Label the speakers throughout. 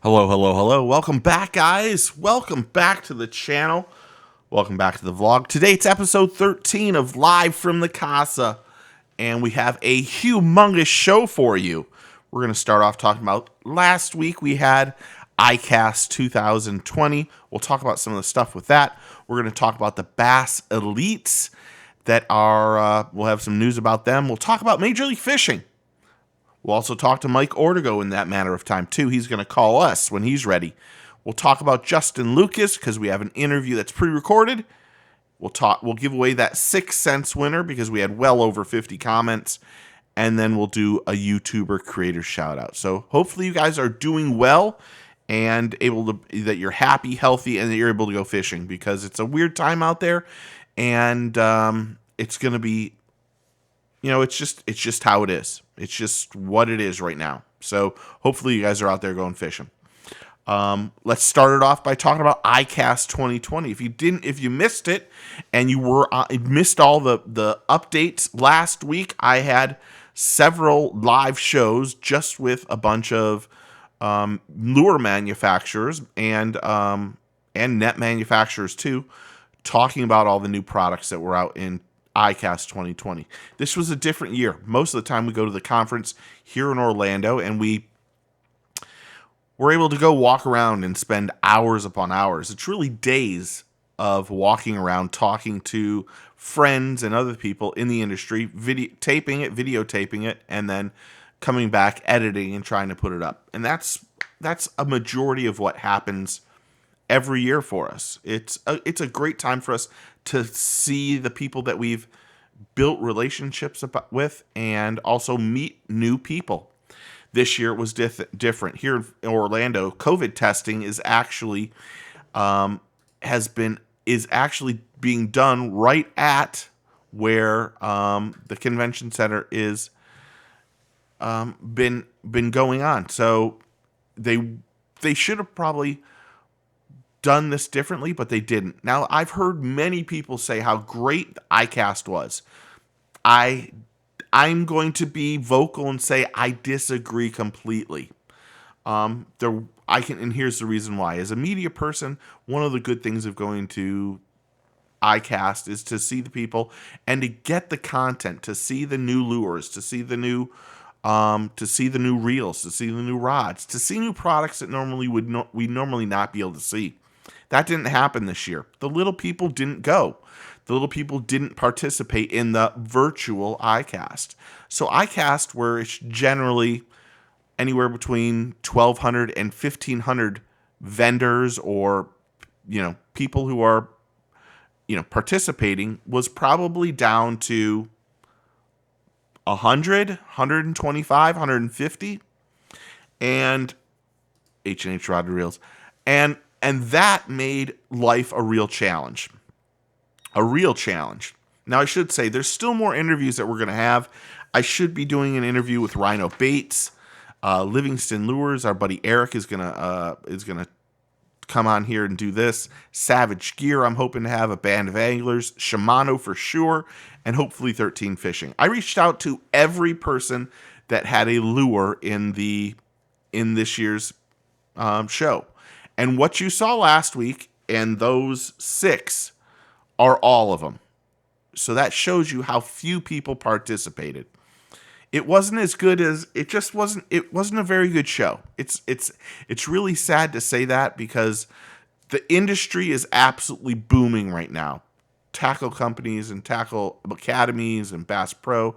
Speaker 1: Hello, hello, hello. Welcome back, guys. Welcome back to the channel. Welcome back to the vlog. Today it's episode 13 of Live from the Casa, and we have a humongous show for you. We're going to start off talking about last week we had iCast 2020. We'll talk about some of the stuff with that. We're going to talk about the Bass Elites that are, we'll have some news about them. We'll talk about Major League Fishing. We'll also talk to Mike Ortego in that matter of time, too. He's going to call us when he's ready. We'll talk about Justin Lucas because we have an interview that's pre-recorded. We'll give away that 6 cents winner because we had well over 50 comments. And then we'll do a YouTuber creator shout out. So hopefully you guys are doing well and that you're happy, healthy, and that you're able to go fishing because it's a weird time out there. And it's going to be, it's just how it is. It's just what it is right now. So hopefully you guys are out there going fishing. Let's start it off by talking about iCast 2020. If you missed it and you missed all the updates last week, I had several live shows just with a bunch of lure manufacturers and net manufacturers too, talking about all the new products that were out in iCast 2020. This was a different year. Most of the time we go to the conference here in Orlando and we're able to go walk around and spend hours upon hours. It's really days of walking around, talking to friends and other people in the industry, videotaping it, and then coming back, editing, and trying to put it up. And that's a majority of what happens every year for us. It's a great time for us to see the people that we've built relationships with and also meet new people. This year it was different. Here in Orlando, COVID testing is actually being done right at where the convention center is been going on. So they should have probably done this differently, but they didn't. Now, I've heard many people say how great iCast was. I'm going to be vocal and say I disagree completely. And here's the reason why. As a media person, one of the good things of going to iCast is to see the people and to get the content, to see the new lures, to see the new reels, to see the new rods, to see new products that we normally not be able to see. That didn't happen this year. The little people didn't go. The little people didn't participate in the virtual iCast. So iCast, where it's generally anywhere between 1,200 and 1,500 vendors or, people who are, participating, was probably down to 100, 125, 150, and H&H rod and reels. And that made life a real challenge. A real challenge. Now, I should say, there's still more interviews that we're going to have. I should be doing an interview with Rhino Baits, Livingston Lures. Our buddy Eric is gonna come on here and do this. Savage Gear, I'm hoping to have a band of anglers. Shimano for sure, and hopefully 13 Fishing. I reached out to every person that had a lure in this year's show. And what you saw last week, and those 6 are all of them. So that shows you how few people participated. It wasn't as good as it wasn't a very good show. It's really sad to say that because the industry is absolutely booming right now. Tackle companies and tackle academies and Bass Pro,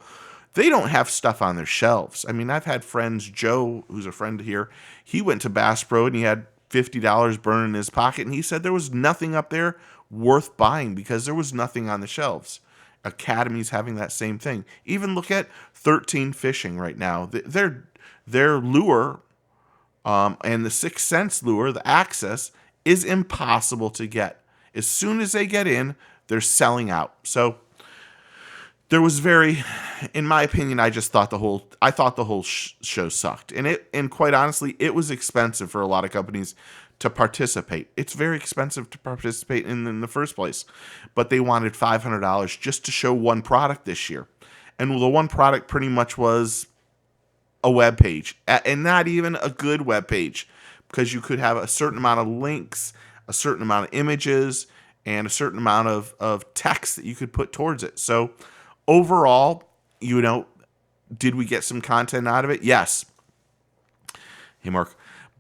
Speaker 1: they don't have stuff on their shelves. I mean, I've had friends, Joe, who's a friend here, he went to Bass Pro and he had $50 burning in his pocket, and he said there was nothing up there worth buying because there was nothing on the shelves. Academy's having that same thing. Even look at 13 Fishing right now. Their lure and the 6 cents lure, the Access, is impossible to get. As soon as they get in, they're selling out. So there was in my opinion, I thought the whole show sucked. And quite honestly, it was expensive for a lot of companies to participate. It's very expensive to participate in the first place. But they wanted $500 just to show one product this year. And the one product pretty much was a web page, and not even a good web page. because you could have a certain amount of links, a certain amount of images, and a certain amount of text that you could put towards it. So overall, did we get some content out of it? Yes. Hey, Mark.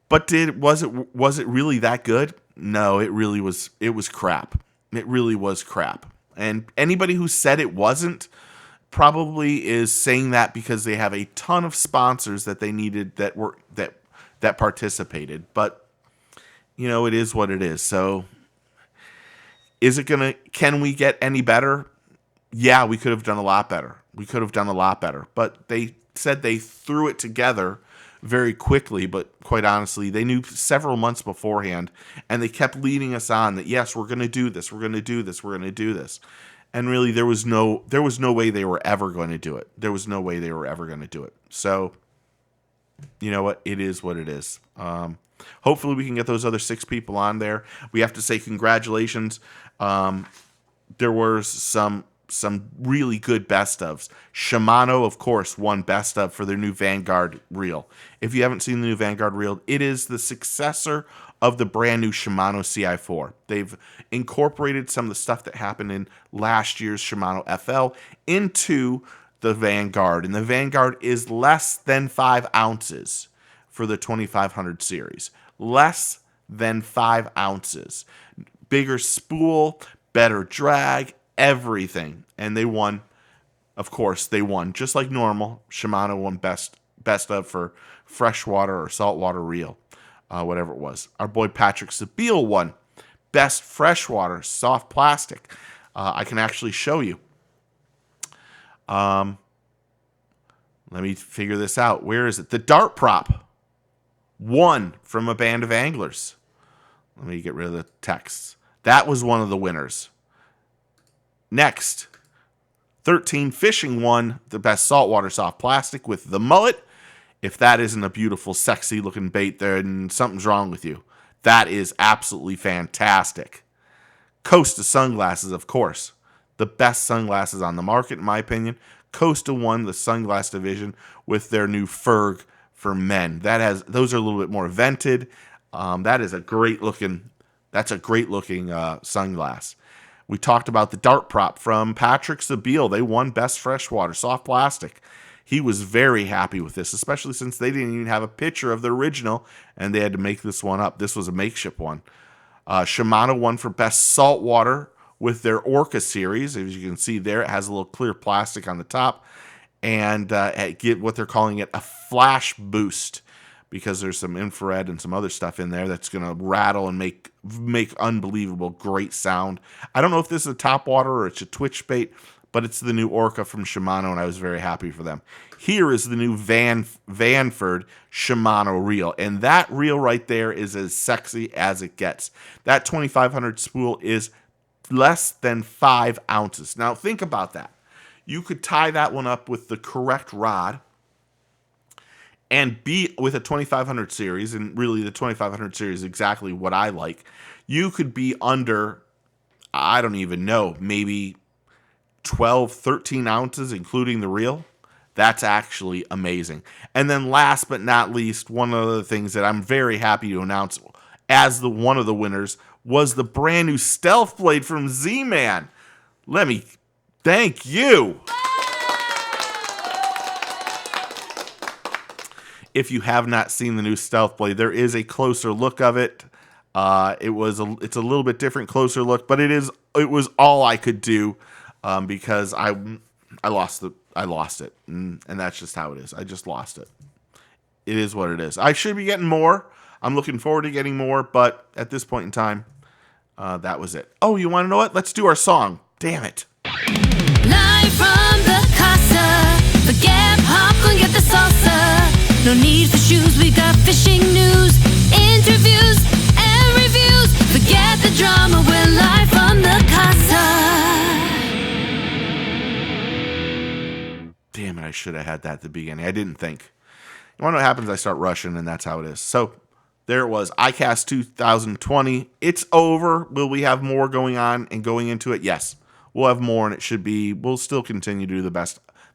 Speaker 1: But was it really that good? No, it was crap. It really was crap. And anybody who said it wasn't probably is saying that because they have a ton of sponsors that they needed that participated. But it is what it is. So can we get any better? Yeah, we could have done a lot better. But they said they threw it together very quickly, but quite honestly, they knew several months beforehand, and they kept leading us on that, yes, we're going to do this, we're going to do this, we're going to do this. And really, there was no way they were ever going to do it. There was no way they were ever going to do it. So, you know what? It is what it is. Hopefully, we can get those other 6 people on there. We have to say congratulations. There were some really good best ofs. Shimano, of course, won best of for their new Vanguard reel. If you haven't seen the new Vanguard reel, it is the successor of the brand new Shimano CI4. They've incorporated some of the stuff that happened in last year's Shimano FL into the Vanguard, and the Vanguard is less than 5 ounces for the 2500 series. Less than 5 ounces. Bigger spool, better drag, everything. And they won. Of course, they won. Just like normal, Shimano won best of for freshwater or saltwater reel. Whatever it was. Our boy Patrick Sabile won best freshwater soft plastic. I can actually show you. Let me figure this out. Where is it? The dart prop won from a band of anglers. Let me get rid of the texts. That was one of the winners. Next, 13 Fishing won the best saltwater soft plastic with the mullet. If that isn't a beautiful, sexy looking bait, then something's wrong with you. That is absolutely fantastic. Costa Sunglasses, of course. The best sunglasses on the market, in my opinion. Costa won the sunglass division with their new Ferg for men. Those are a little bit more vented. That's a great looking sunglass. We talked about the dart prop from Patrick Sabile. They won best freshwater soft plastic. He was very happy with this, especially since they didn't even have a picture of the original, and they had to make this one up. This was a makeshift one. Shimano won for best saltwater with their Orca series. As you can see there, it has a little clear plastic on the top, and get what they're calling it a flash boost, because there's some infrared and some other stuff in there that's going to rattle and make unbelievable great sound. I don't know if this is a topwater or it's a twitch bait, but it's the new Orca from Shimano, and I was very happy for them. Here is the new Vanford Shimano reel, and that reel right there is as sexy as it gets. That 2500 spool is less than 5 ounces. Now, think about that. You could tie that one up with the correct rod and be with a 2500 series, and really the 2500 series is exactly what I like. You could be under, I don't even know, maybe 12, 13 ounces, including the reel. That's actually amazing. And then last but not least, one of the things that I'm very happy to announce as one of the winners was the brand new Stealth Blade from Z-Man. Let me thank you. If you have not seen the new Stealth Blade, there is a closer look of it. It's a little bit different, closer look, but it was all I could do because I lost it, and that's just how it is. I just lost it. It is what it is. I should be getting more. I'm looking forward to getting more, but at this point in time, that was it. Oh, you want to know what? Let's do our song. Damn it.
Speaker 2: Live from the Casa. Forget popcorn, get the salsa. No need for shoes, we got fishing news, interviews, and reviews. Forget the drama, we're live from the Casa.
Speaker 1: Damn it, I should have had that at the beginning. I didn't think. You want to know what happens? I start rushing, and that's how it is. So, there it was. iCast 2020. It's over. Will we have more going on and going into it? Yes. We'll have more, and we'll still continue to do the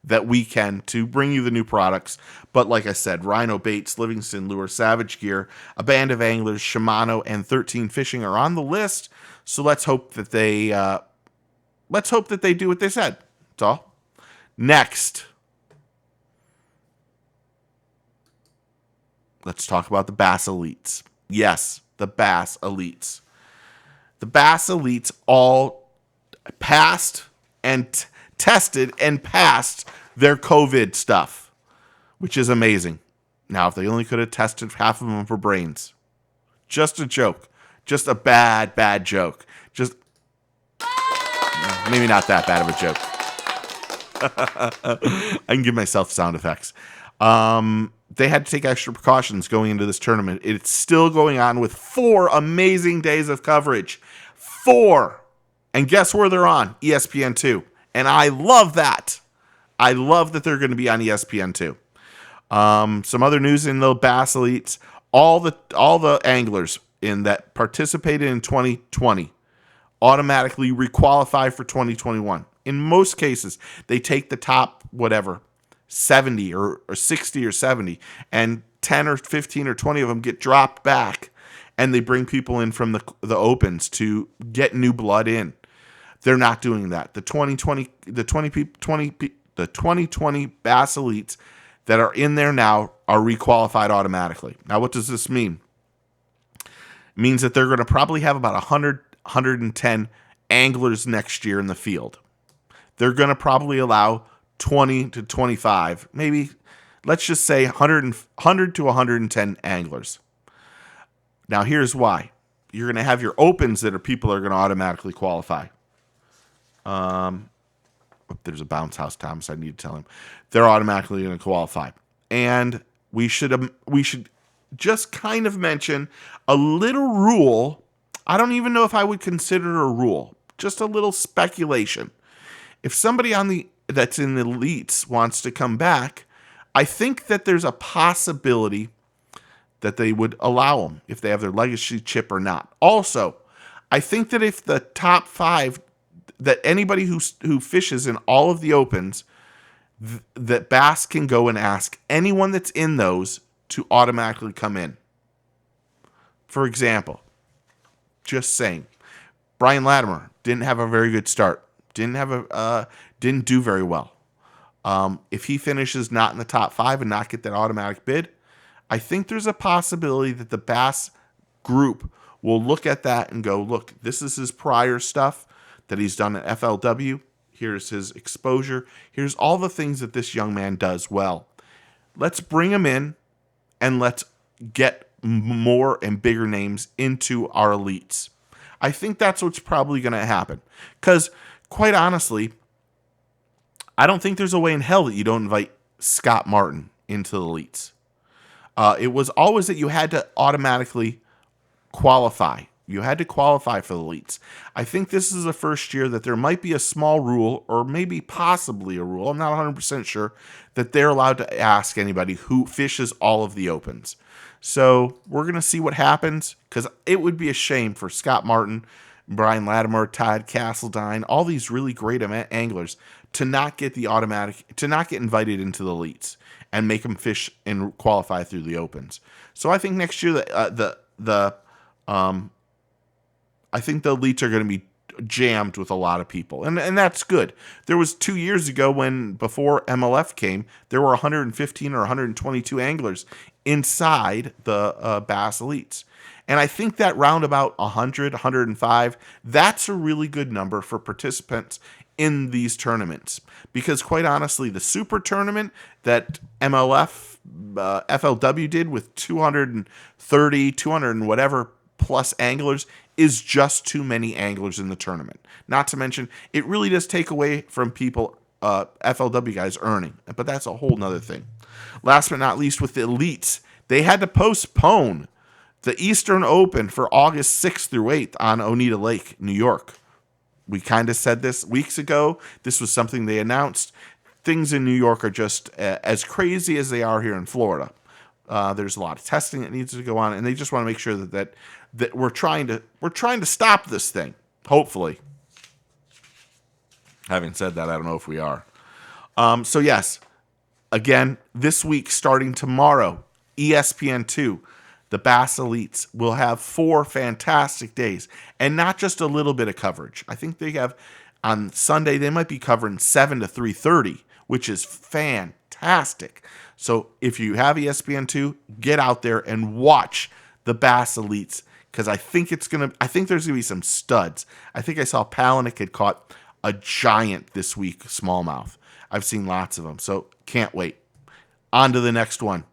Speaker 1: that we can to bring you the new products. But like I said, Rhino Baits, Livingston Lure, Savage Gear, A Band of Anglers, Shimano, and 13 Fishing are on the list. So let's hope that they do what they said. That's all. Next, let's talk about the Bass Elites. Yes, the Bass Elites. The Bass Elites all passed and tested and passed their COVID stuff, which is amazing. Now, if they only could have tested half of them for brains. Just a joke. Just a bad joke. Just maybe not that bad of a joke. I can give myself sound effects. They had to take extra precautions going into this tournament. It's still going on with 4 amazing days of coverage. 4. And guess where they're on? ESPN2. And I love that. I love that they're going to be on ESPN2. Some other news in the Bass Elites. All the anglers in that participated in 2020 automatically requalify for 2021. In most cases, they take the top, 70 or 60 or 70, and 10 or 15 or 20 of them get dropped back, and they bring people in from the opens to get new blood in. They're not doing that. The 2020 Bass Elites that are in there now are requalified automatically. Now, what does this mean? It means that they're going to probably have about 110 anglers next year in the field. They're going to probably allow 20 to 25, maybe, let's just say 100 to 110 anglers. Now, here's why. You're going to have your opens that people are going to automatically qualify. There's a bounce house, Thomas. I need to tell him. They're automatically going to qualify. And we should just kind of mention a little rule. I don't even know if I would consider a rule. Just a little speculation. If somebody that's in the elites wants to come back, I think that there's a possibility that they would allow them if they have their legacy chip or not. Also, I think that if the top 5, that anybody who fishes in all of the opens, that Bass can go and ask anyone that's in those to automatically come in. For example, just saying, Brian Latimer didn't have a very good start. Didn't do very well. If he finishes not in the top 5 and not get that automatic bid, I think there's a possibility that the Bass group will look at that and go, look, this is his prior stuff that he's done at FLW. Here's his exposure. Here's all the things that this young man does well. Let's bring him in and let's get more and bigger names into our elites. I think that's what's probably going to happen. Because, quite honestly, I don't think there's a way in hell that you don't invite Scott Martin into the elites. It was always that you had to automatically qualify. You had to qualify for the elites. I think this is the first year that there might be a small rule, or maybe possibly a rule, I'm not 100% sure, that they're allowed to ask anybody who fishes all of the opens. So we're going to see what happens, because it would be a shame for Scott Martin, Brian Latimer, Todd Castledine, all these really great anglers to not get invited into the elites and make them fish and qualify through the opens. So I think next year I think the elites are going to be jammed with a lot of people, and that's good. There was 2 years ago before MLF came, there were 115 or 122 anglers inside the Bass Elites. And I think that round about 100, 105, that's a really good number for participants in these tournaments. Because quite honestly, the super tournament that MLF, FLW did with 230, 200 and whatever plus anglers is just too many anglers in the tournament. Not to mention, it really does take away from people, FLW guys earning. But that's a whole nother thing. Last but not least, with the elites, they had to postpone the Eastern Open for August 6th through 8th on Oneida Lake, New York. We kind of said this weeks ago. This was something they announced. Things in New York are just as crazy as they are here in Florida. There's a lot of testing that needs to go on, and they just want to make sure that we're trying to stop this thing. Hopefully. Having said that, I don't know if we are. So yes, again, this week starting tomorrow, ESPN2, the Bass Elites will have 4 fantastic days, and not just a little bit of coverage. I think they have on Sunday they might be covering 7 to 3:30, which is fantastic. So if you have ESPN2, get out there and watch the Bass Elites, because I think there's gonna be some studs. I think I saw Palaniuk had caught a giant this week, smallmouth. I've seen lots of them, so can't wait. On to the next one.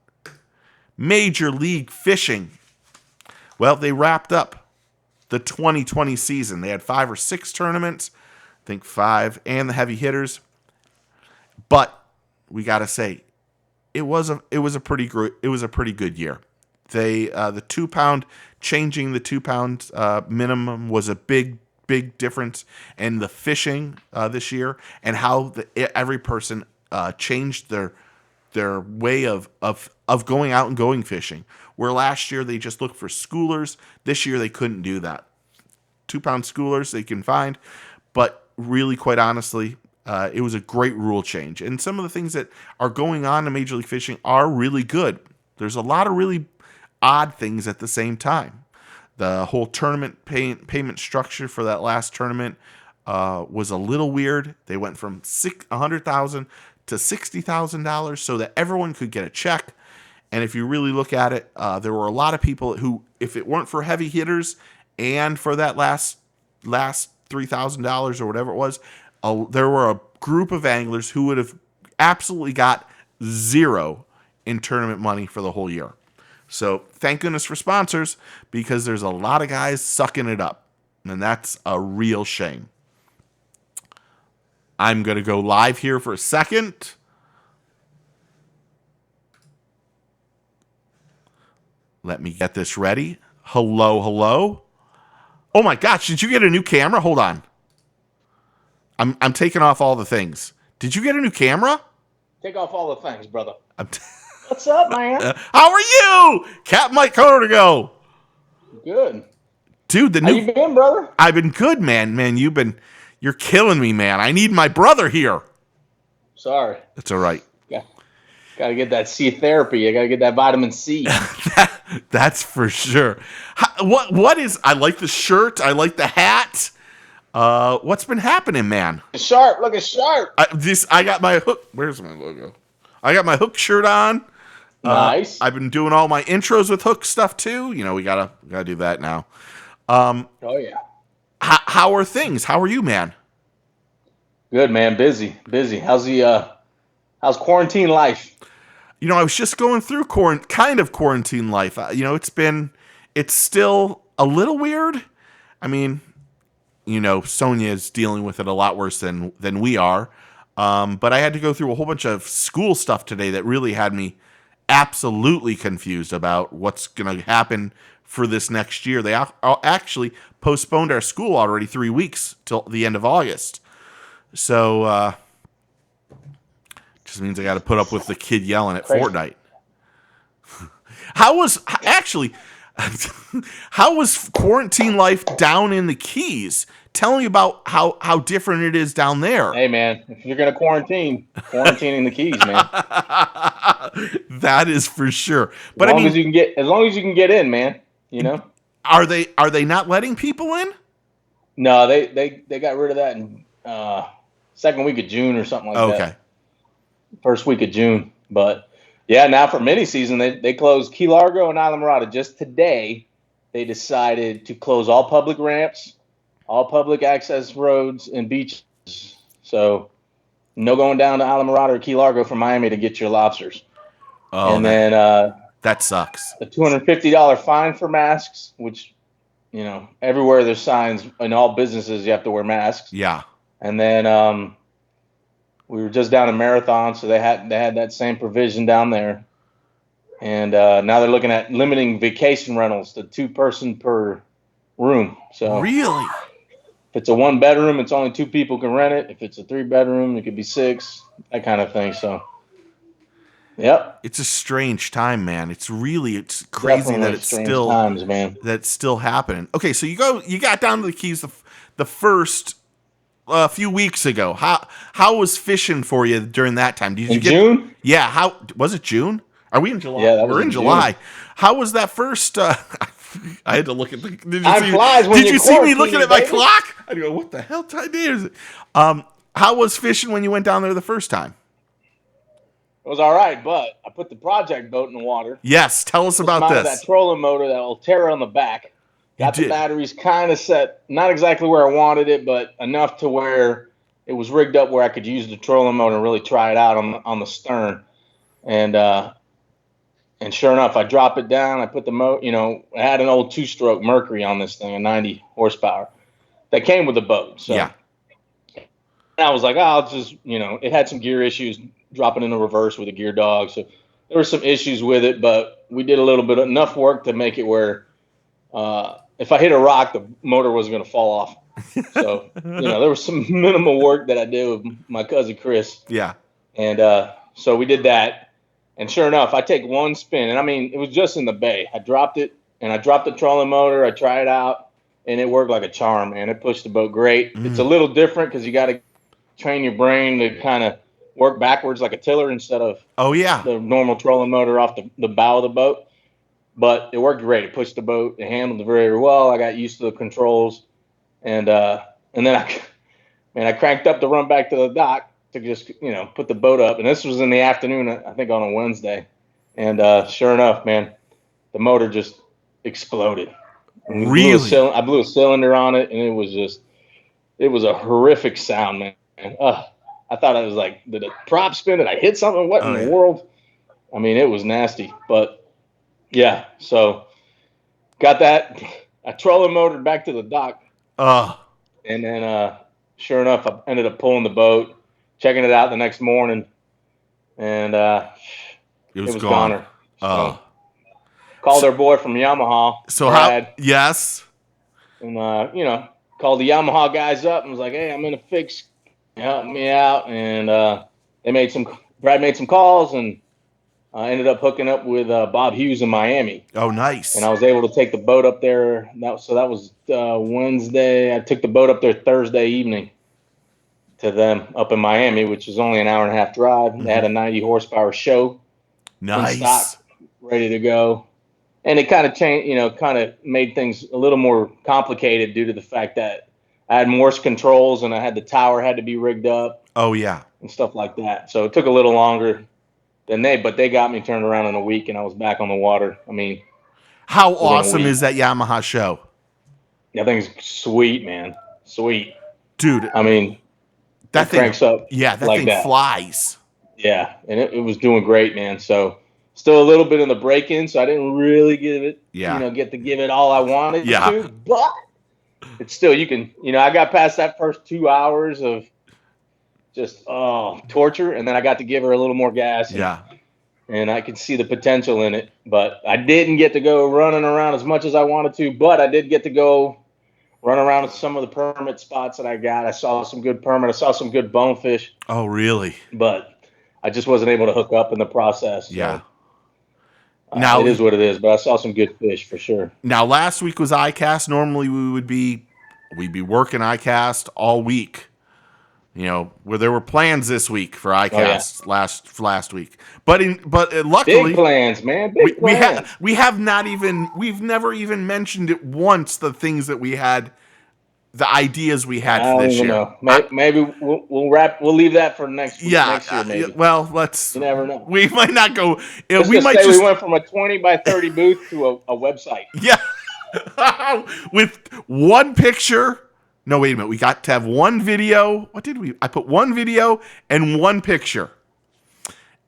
Speaker 1: Major League Fishing. Well, they wrapped up the 2020 season. They had 5 or 6 tournaments, I think 5, and the heavy hitters. But we got to say, it was a pretty good year. They the 2 pound, changing the 2 pound minimum was a big difference in the fishing this year, and how every person changed their way of going out and going fishing. Where last year they just looked for schoolers, this year they couldn't do that. 2 pound schoolers they can find, but really, quite honestly, it was a great rule change. And some of the things that are going on in Major League Fishing are really good. There's a lot of really odd things at the same time. The whole tournament payment structure for that last tournament was a little weird. They went from $100,000 to $60,000 so that everyone could get a check. And if you really look at it, there were a lot of people who, if it weren't for heavy hitters and for that last $3,000 or whatever it was, there were a group of anglers who would have absolutely got 0 in tournament money for the whole year. So thank goodness for sponsors, because there's a lot of guys sucking it up, and that's a real shame. I'm going to go live here for a second. Let me get this ready. Hello. Oh my gosh, did you get a new camera? Hold on. I'm taking off all the things. Did you get a new camera?
Speaker 3: Take off all the things, brother. What's up, man?
Speaker 1: How are you? Cap Mike Cordigo.
Speaker 3: Good.
Speaker 1: Dude,
Speaker 3: How you been, brother?
Speaker 1: I've been good, man. Man, you're killing me, man. I need my brother here.
Speaker 3: Sorry.
Speaker 1: That's all right.
Speaker 3: Yeah. Got to get that C therapy. I got to get that vitamin C.
Speaker 1: That's for sure. What is? I like the shirt. I like the hat. What's been happening, man?
Speaker 3: Sharp, looking sharp.
Speaker 1: I got my hook. Where's my logo? I got my Hook shirt on.
Speaker 3: Nice.
Speaker 1: I've been doing all my intros with Hook stuff too. You know, we gotta do that now.
Speaker 3: Oh yeah.
Speaker 1: How are things? How are you, man?
Speaker 3: Good, man. Busy. How's quarantine life?
Speaker 1: You know, I was just going through quarantine life. You know, it's still a little weird. I mean, you know, Sonia is dealing with it a lot worse than we are. But I had to go through a whole bunch of school stuff today that really had me absolutely confused about what's going to happen for this next year. They actually postponed our school already 3 weeks till the end of August. So, just means I got to put up with the kid yelling at
Speaker 3: Crazy.
Speaker 1: Fortnite. How was quarantine life down in the Keys? Tell me about how different it is down there.
Speaker 3: Hey, man, if you're going to quarantine in the Keys, man.
Speaker 1: That is for sure. But
Speaker 3: as long as you can get in, man, you know?
Speaker 1: Are they not letting people in?
Speaker 3: No, they got rid of that in second week of June or something like that.
Speaker 1: Okay.
Speaker 3: First week of June. But yeah, now for mini season, they closed Key Largo and Islamorada. Just today, they decided to close all public ramps, all public access roads and beaches. So no going down to Islamorada or Key Largo from Miami to get your lobsters.
Speaker 1: Oh,
Speaker 3: and then
Speaker 1: that sucks.
Speaker 3: a $250 fine for masks, which, you know, everywhere there's signs in all businesses you have to wear masks.
Speaker 1: Yeah.
Speaker 3: And then we were just down in Marathon, so they had that same provision down there. And now they're looking at limiting vacation rentals to 2 person per room. So
Speaker 1: really,
Speaker 3: if it's a 1 bedroom, it's only 2 people can rent it. If it's a 3 bedroom, it could be 6, that kind of thing. So, yep.
Speaker 1: It's a strange time, man. It's crazy
Speaker 3: Definitely
Speaker 1: that it's still
Speaker 3: times, man.
Speaker 1: That's still happening. Okay, so you got down to the Keys the first a few weeks ago. How was fishing for you during that time? Did you
Speaker 3: In June?
Speaker 1: Yeah. How was it? June? Are we in July?
Speaker 3: Yeah, that was
Speaker 1: We're in
Speaker 3: in
Speaker 1: July.
Speaker 3: June.
Speaker 1: How was that first? I had to look at the.
Speaker 3: Time flies when
Speaker 1: Did
Speaker 3: you're
Speaker 1: you see me looking
Speaker 3: quarantining,
Speaker 1: at my
Speaker 3: baby.
Speaker 1: clock? I go, what the hell time day is it? How was fishing when you went down there the first time?
Speaker 3: It was all right, but I put the project boat in the water.
Speaker 1: Yes, tell us about
Speaker 3: Dismounted
Speaker 1: this.
Speaker 3: that trolling motor that will tear on the back. Got the
Speaker 1: did.
Speaker 3: batteries kind of set, not exactly where I wanted it, but enough to where it was rigged up where I could use the trolling motor and really try it out on the stern. And sure enough, I drop it down. I put the I had an old 2-stroke Mercury on this thing, a 90 horsepower that came with the boat. So
Speaker 1: Yeah.
Speaker 3: I was like, oh, I'll just, it had some gear issues dropping in the reverse with a gear dog. So there were some issues with it, but we did a little bit enough work to make it where if I hit a rock, the motor wasn't going to fall off. So, there was some minimal work that I did with my cousin Chris.
Speaker 1: Yeah.
Speaker 3: And so we did that. And sure enough, I take one spin. And, it was just in the bay. I dropped it, and I dropped the trolling motor. I tried it out, and it worked like a charm, man. It pushed the boat great. It's a little different because you got to train your brain to kind of work backwards like a tiller instead of the normal trolling motor off the bow of the boat. But it worked great. It pushed the boat. It handled it very well. I got used to the controls. And then I cranked up to run back to the dock to just, put the boat up. And this was in the afternoon, I think on a Wednesday. And sure enough, man, the motor just exploded.
Speaker 1: Really?
Speaker 3: I blew a cylinder on it, and it was a horrific sound, man. I thought I was like, did a prop spin? Did I hit something? What in the world? It was nasty. But, yeah, so got that. I trolling motored back to the dock. And then, sure enough, I ended up pulling the boat, checking it out the next morning, and it was goner. So, called our boy from Yamaha.
Speaker 1: So
Speaker 3: Brad,
Speaker 1: yes.
Speaker 3: And, called the Yamaha guys up and was like, hey, I'm in a fix. Help me out. And Brad made some calls, and I ended up hooking up with Bob Hughes in Miami.
Speaker 1: Oh, nice.
Speaker 3: And I was able to take the boat up there. So that was Wednesday. I took the boat up there Thursday evening to them up in Miami, which is only an hour and a half drive. They had a 90 horsepower show.
Speaker 1: Nice.
Speaker 3: In stock, ready to go. And it kind of changed, kind of made things a little more complicated due to the fact that I had Morse controls and I had the tower had to be rigged up.
Speaker 1: Oh, yeah.
Speaker 3: And stuff like that. So it took a little longer but they got me turned around in a week, and I was back on the water.
Speaker 1: How awesome is that Yamaha show?
Speaker 3: That thing's sweet, man. Sweet.
Speaker 1: Dude.
Speaker 3: That thing cranks up.
Speaker 1: Yeah, that
Speaker 3: like
Speaker 1: thing
Speaker 3: that.
Speaker 1: flies.
Speaker 3: Yeah, and it was doing great, man. So still a little bit in the break-in, so I didn't really get to give it all I wanted to. But it's still, you can, I got past that first 2 hours of just torture, and then I got to give her a little more gas. And I could see the potential in it, but I didn't get to go running around as much as I wanted to. But I did get to go run around with some of the permit spots that I got. I saw some good permit. I saw some good bonefish.
Speaker 1: Oh, really?
Speaker 3: But I just wasn't able to hook up in the process. So,
Speaker 1: yeah. Now
Speaker 3: it is what it is. But I saw some good fish for sure.
Speaker 1: Now, last week was iCast. Normally, we'd be working iCast all week. Where there were plans this week for iCast last week, but luckily
Speaker 3: big plans, man. Big plans.
Speaker 1: We've never even mentioned it once. The things that we had, the ideas we had for this year.
Speaker 3: Know. Maybe we'll leave that for next week. Next year, maybe.
Speaker 1: Well, let's.
Speaker 3: You never know.
Speaker 1: We might not go.
Speaker 3: We went from a 20 by 30 booth to a website.
Speaker 1: Yeah, with one picture. No, wait a minute. We got to have one video. What did we? I put one video and one picture.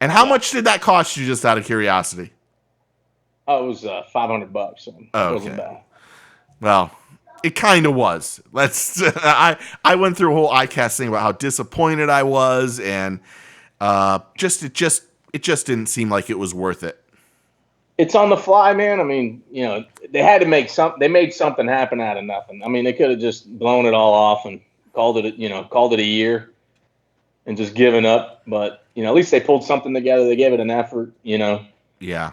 Speaker 1: And how much did that cost you, just out of curiosity?
Speaker 3: Oh, it was $500. So it wasn't bad.
Speaker 1: Well, it kind of was. I went through a whole iCast thing about how disappointed I was, and it just didn't seem like it was worth it.
Speaker 3: It's on the fly, man. They had to make they made something happen out of nothing. They could have just blown it all off and called it a year and just given up. But, at least they pulled something together. They gave it an effort, Yeah.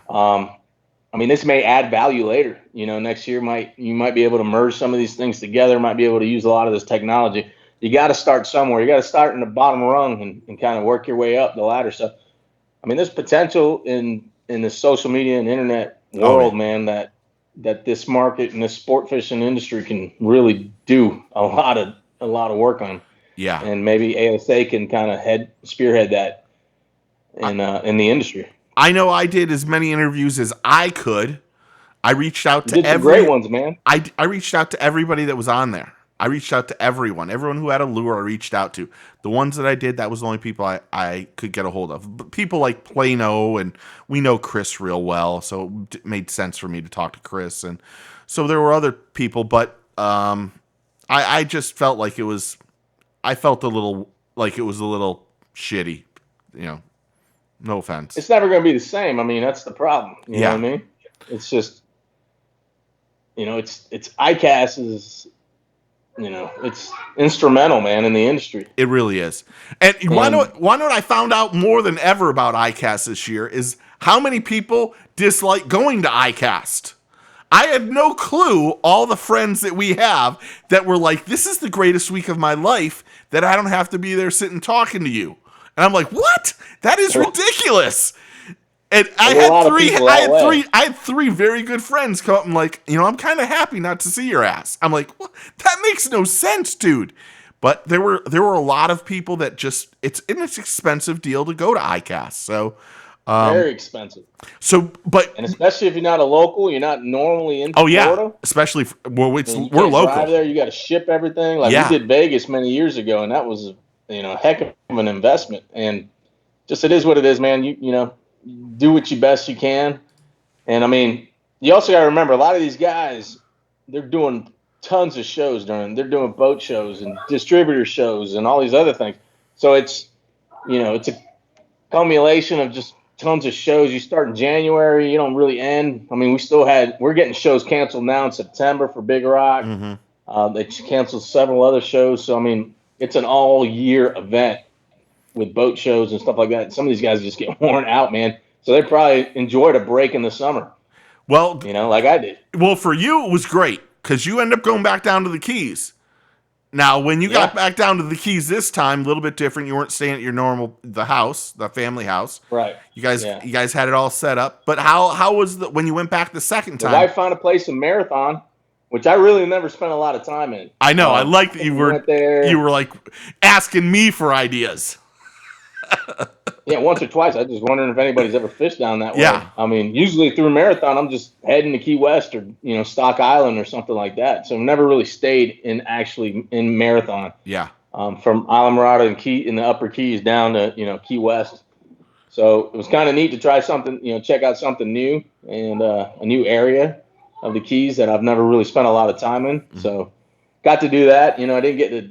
Speaker 3: This may add value later. Next year you might be able to merge some of these things together, might be able to use a lot of this technology. you got to start somewhere. You got to start in the bottom rung and kind of work your way up the ladder. So, I mean, there's potential in the social media and internet world, man, that this market and this sport fishing industry can really do a lot of work on.
Speaker 1: Yeah.
Speaker 3: And maybe ASA can kind of spearhead that in the industry.
Speaker 1: I know I did as many interviews as I could. I reached out to
Speaker 3: did some great ones, man.
Speaker 1: I reached out to everybody that was on there. I reached out to everyone who had a lure. I reached out to. The ones that I did, that was the only people I could get a hold of. But people like Plano, and we know Chris real well, so it made sense for me to talk to Chris. And so there were other people, but I just felt like I felt a little like it was a little shitty, you know. No offense.
Speaker 3: It's never going to be the same. I mean, that's the problem. You know what I mean? It's just, it's iCast is, it's instrumental, man, in the industry.
Speaker 1: It really is. And why not what I found out more than ever about iCast this year is how many people dislike going to iCast. I had no clue all the friends that we have that were like, this is the greatest week of my life that I don't have to be there sitting talking to you. And I'm like, what? That is ridiculous. And I had three very good friends come up and like, I'm kind of happy not to see your ass. I'm like, well, that makes no sense, dude. But there were a lot of people that just it's an expensive deal to go to iCast. So
Speaker 3: very expensive.
Speaker 1: And
Speaker 3: especially if you're not a local, you're not normally in Florida.
Speaker 1: Especially we're local.
Speaker 3: Drive there, you got to ship everything. Like we did Vegas many years ago, and that was a heck of an investment. And just it is what it is, man. You do what you best you can. And I mean, you also got to remember a lot of these guys, they're doing tons of shows they're doing boat shows and distributor shows and all these other things. So it's it's a culmination of just tons of shows. You start in January, you don't really end. I mean, we're getting shows canceled now in September for Big Rock. Mm-hmm. They canceled several other shows. So I mean, it's an all year event with boat shows and stuff like that. Some of these guys just get worn out, man. So they probably enjoyed a break in the summer.
Speaker 1: Well,
Speaker 3: like I did.
Speaker 1: Well, for you, it was great because you end up going back down to the Keys. Now, when you got back down to the Keys this time, a little bit different. You weren't staying at your the family house.
Speaker 3: Right.
Speaker 1: You guys had it all set up. But how was when you went back the second time?
Speaker 3: My wife found a place in Marathon, which I really never spent a lot of time in.
Speaker 1: I know. I like that you were like asking me for ideas.
Speaker 3: Yeah, once or twice. I was just wondering if anybody's ever fished down that way.
Speaker 1: Yeah.
Speaker 3: I mean, usually through Marathon, I'm just heading to Key West or Stock Island or something like that. So I've never really stayed in Marathon.
Speaker 1: Yeah.
Speaker 3: From Islamorada and in the Upper Keys down to Key West. So it was kind of neat to try something, check out something new and a new area of the Keys that I've never really spent a lot of time in. Mm-hmm. So got to do that. I didn't get to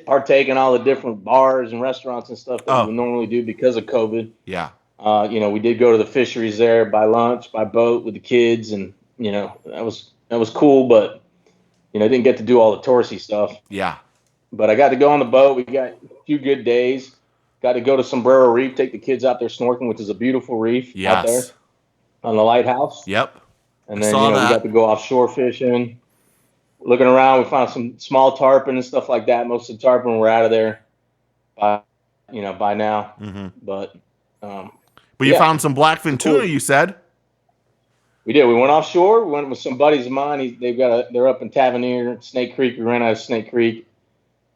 Speaker 3: partake in all the different bars and restaurants and stuff that we normally do because of COVID.
Speaker 1: Yeah.
Speaker 3: We did go to the fisheries there by lunch, by boat with the kids, and that was cool, but didn't get to do all the touristy stuff.
Speaker 1: Yeah.
Speaker 3: But I got to go on the boat. We got a few good days. Got to go to Sombrero Reef, take the kids out there snorkeling, which is a beautiful reef out there on the lighthouse.
Speaker 1: Yep.
Speaker 3: And then we got to go offshore fishing. Looking around, we found some small tarpon and stuff like that. Most of the tarpon were out of there by now. Mm-hmm. But
Speaker 1: you found some blackfin tuna, you said?
Speaker 3: We did. We went offshore. We went with some buddies of mine. They're up in Tavernier, Snake Creek. We ran out of Snake Creek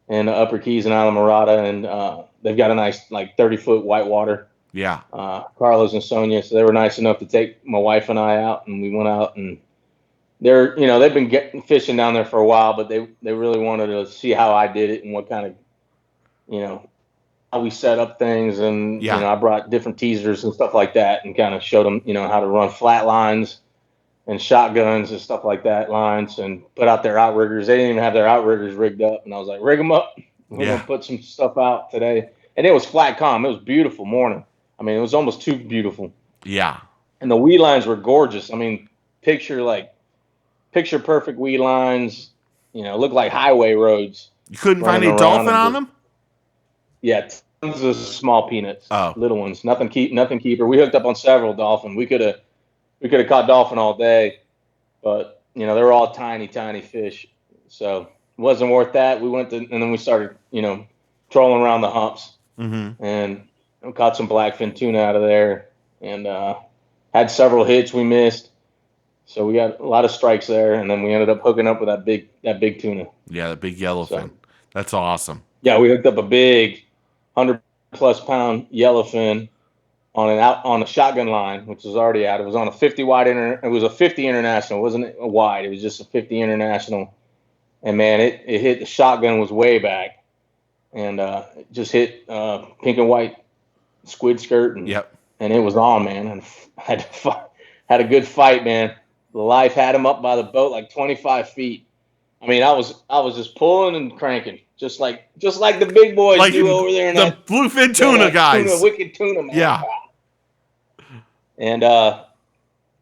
Speaker 3: and Upper Keys and Islamorada, and they've got a nice 30-foot whitewater.
Speaker 1: Yeah.
Speaker 3: Carlos and Sonia, so they were nice enough to take my wife and I out, and we went out and. They've been fishing down there for a while, but they really wanted to see how I did it and what kind of, how we set up things. And, I brought different teasers and stuff like that and kind of showed them, how to run flat lines and shotguns and stuff like that, lines, and put out their outriggers. They didn't even have their outriggers rigged up. And I was like, rig them up. We're going to put some stuff out today. And it was flat calm. It was a beautiful morning. I mean, it was almost too beautiful.
Speaker 1: Yeah.
Speaker 3: And the weed lines were gorgeous. I mean, picture perfect weed lines, look like highway roads.
Speaker 1: You couldn't find any dolphin on them?
Speaker 3: Yeah, tons of small peanuts, little ones, nothing keeper. We hooked up on several dolphin. We could have caught dolphin all day, but they were all tiny fish. So wasn't worth that. We went to, and then we started, trolling around the humps, and caught some blackfin tuna out of there, and had several hits we missed. So we got a lot of strikes there, and then we ended up hooking up with that big tuna.
Speaker 1: Yeah, the big yellowfin. That's awesome.
Speaker 3: Yeah, we hooked up a big 100+ pound yellowfin on a shotgun line, which was already out. It was on a 50 wide it was a 50 international. It wasn't a wide. It was just a 50 international. And man, it hit, the shotgun was way back, and it just hit pink and white squid skirt, and it was on, man. And had a good fight, man. The life had him up by the boat like 25 feet. I mean, I was just pulling and cranking, just like the big boys do over there in
Speaker 1: the bluefin tuna guys.
Speaker 3: Wicked tuna, man.
Speaker 1: Yeah.
Speaker 3: And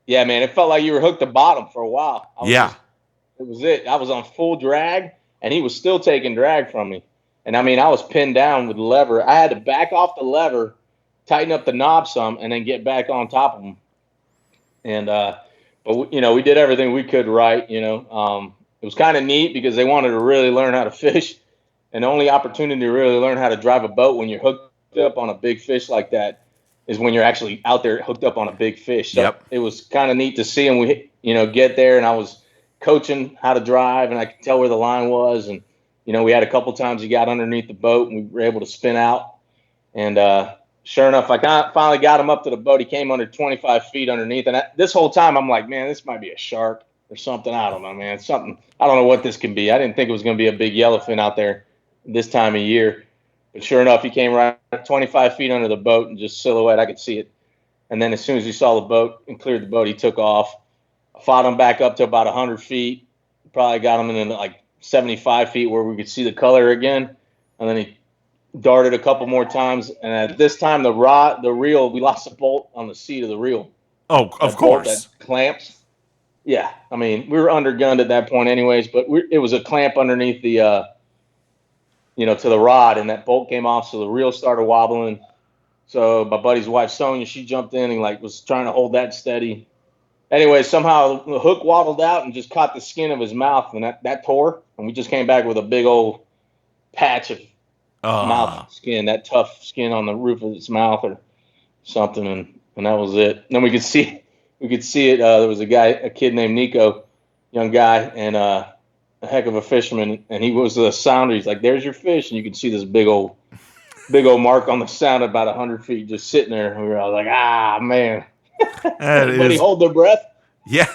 Speaker 3: yeah, man, it felt like you were hooked to bottom for a while. It was it. I was on full drag, and he was still taking drag from me. And I mean, I was pinned down with the lever. I had to back off the lever, tighten up the knob some, and then get back on top of him. And but we did everything we could right. It was kind of neat because they wanted to really learn how to fish, and the only opportunity to really learn how to drive a boat when you're hooked up on a big fish like that is when you're actually out there hooked up on a big fish. So it was kind of neat to see him, get there, and I was coaching how to drive, and I could tell where the line was. And, we had a couple times he got underneath the boat, and we were able to spin out. And sure enough, I finally got him up to the boat. He came under 25 feet underneath. And this whole time, I'm like, man, this might be a shark or something. I don't know, man. Something. I don't know what this can be. I didn't think it was going to be a big yellowfin out there this time of year. But sure enough, he came right 25 feet under the boat and just silhouette. I could see it. And then as soon as he saw the boat and cleared the boat, he took off. I fought him back up to about 100 feet. Probably got him in like 75 feet where we could see the color again. And then he darted a couple more times. And at this time, the reel, we lost a bolt on the seat of the reel.
Speaker 1: Oh, of course.
Speaker 3: That clamps. Yeah. I mean, we were undergunned at that point anyways, but it was a clamp underneath the, to the rod, and that bolt came off, so the reel started wobbling. So my buddy's wife, Sonia, she jumped in and was trying to hold that steady. Anyway, somehow the hook wobbled out and just caught the skin of his mouth, and that tore, and we just came back with a big old patch of mouth skin, that tough skin on the roof of his mouth or something, and that was it. And then we could see it. There was a kid named Nico, young guy, and a heck of a fisherman, and he was a sounder. He's like, "There's your fish," and you can see this big old mark on the sound about 100 feet just sitting there. And we were all like, "Ah, man!" Everybody hold their breath.
Speaker 1: Yeah.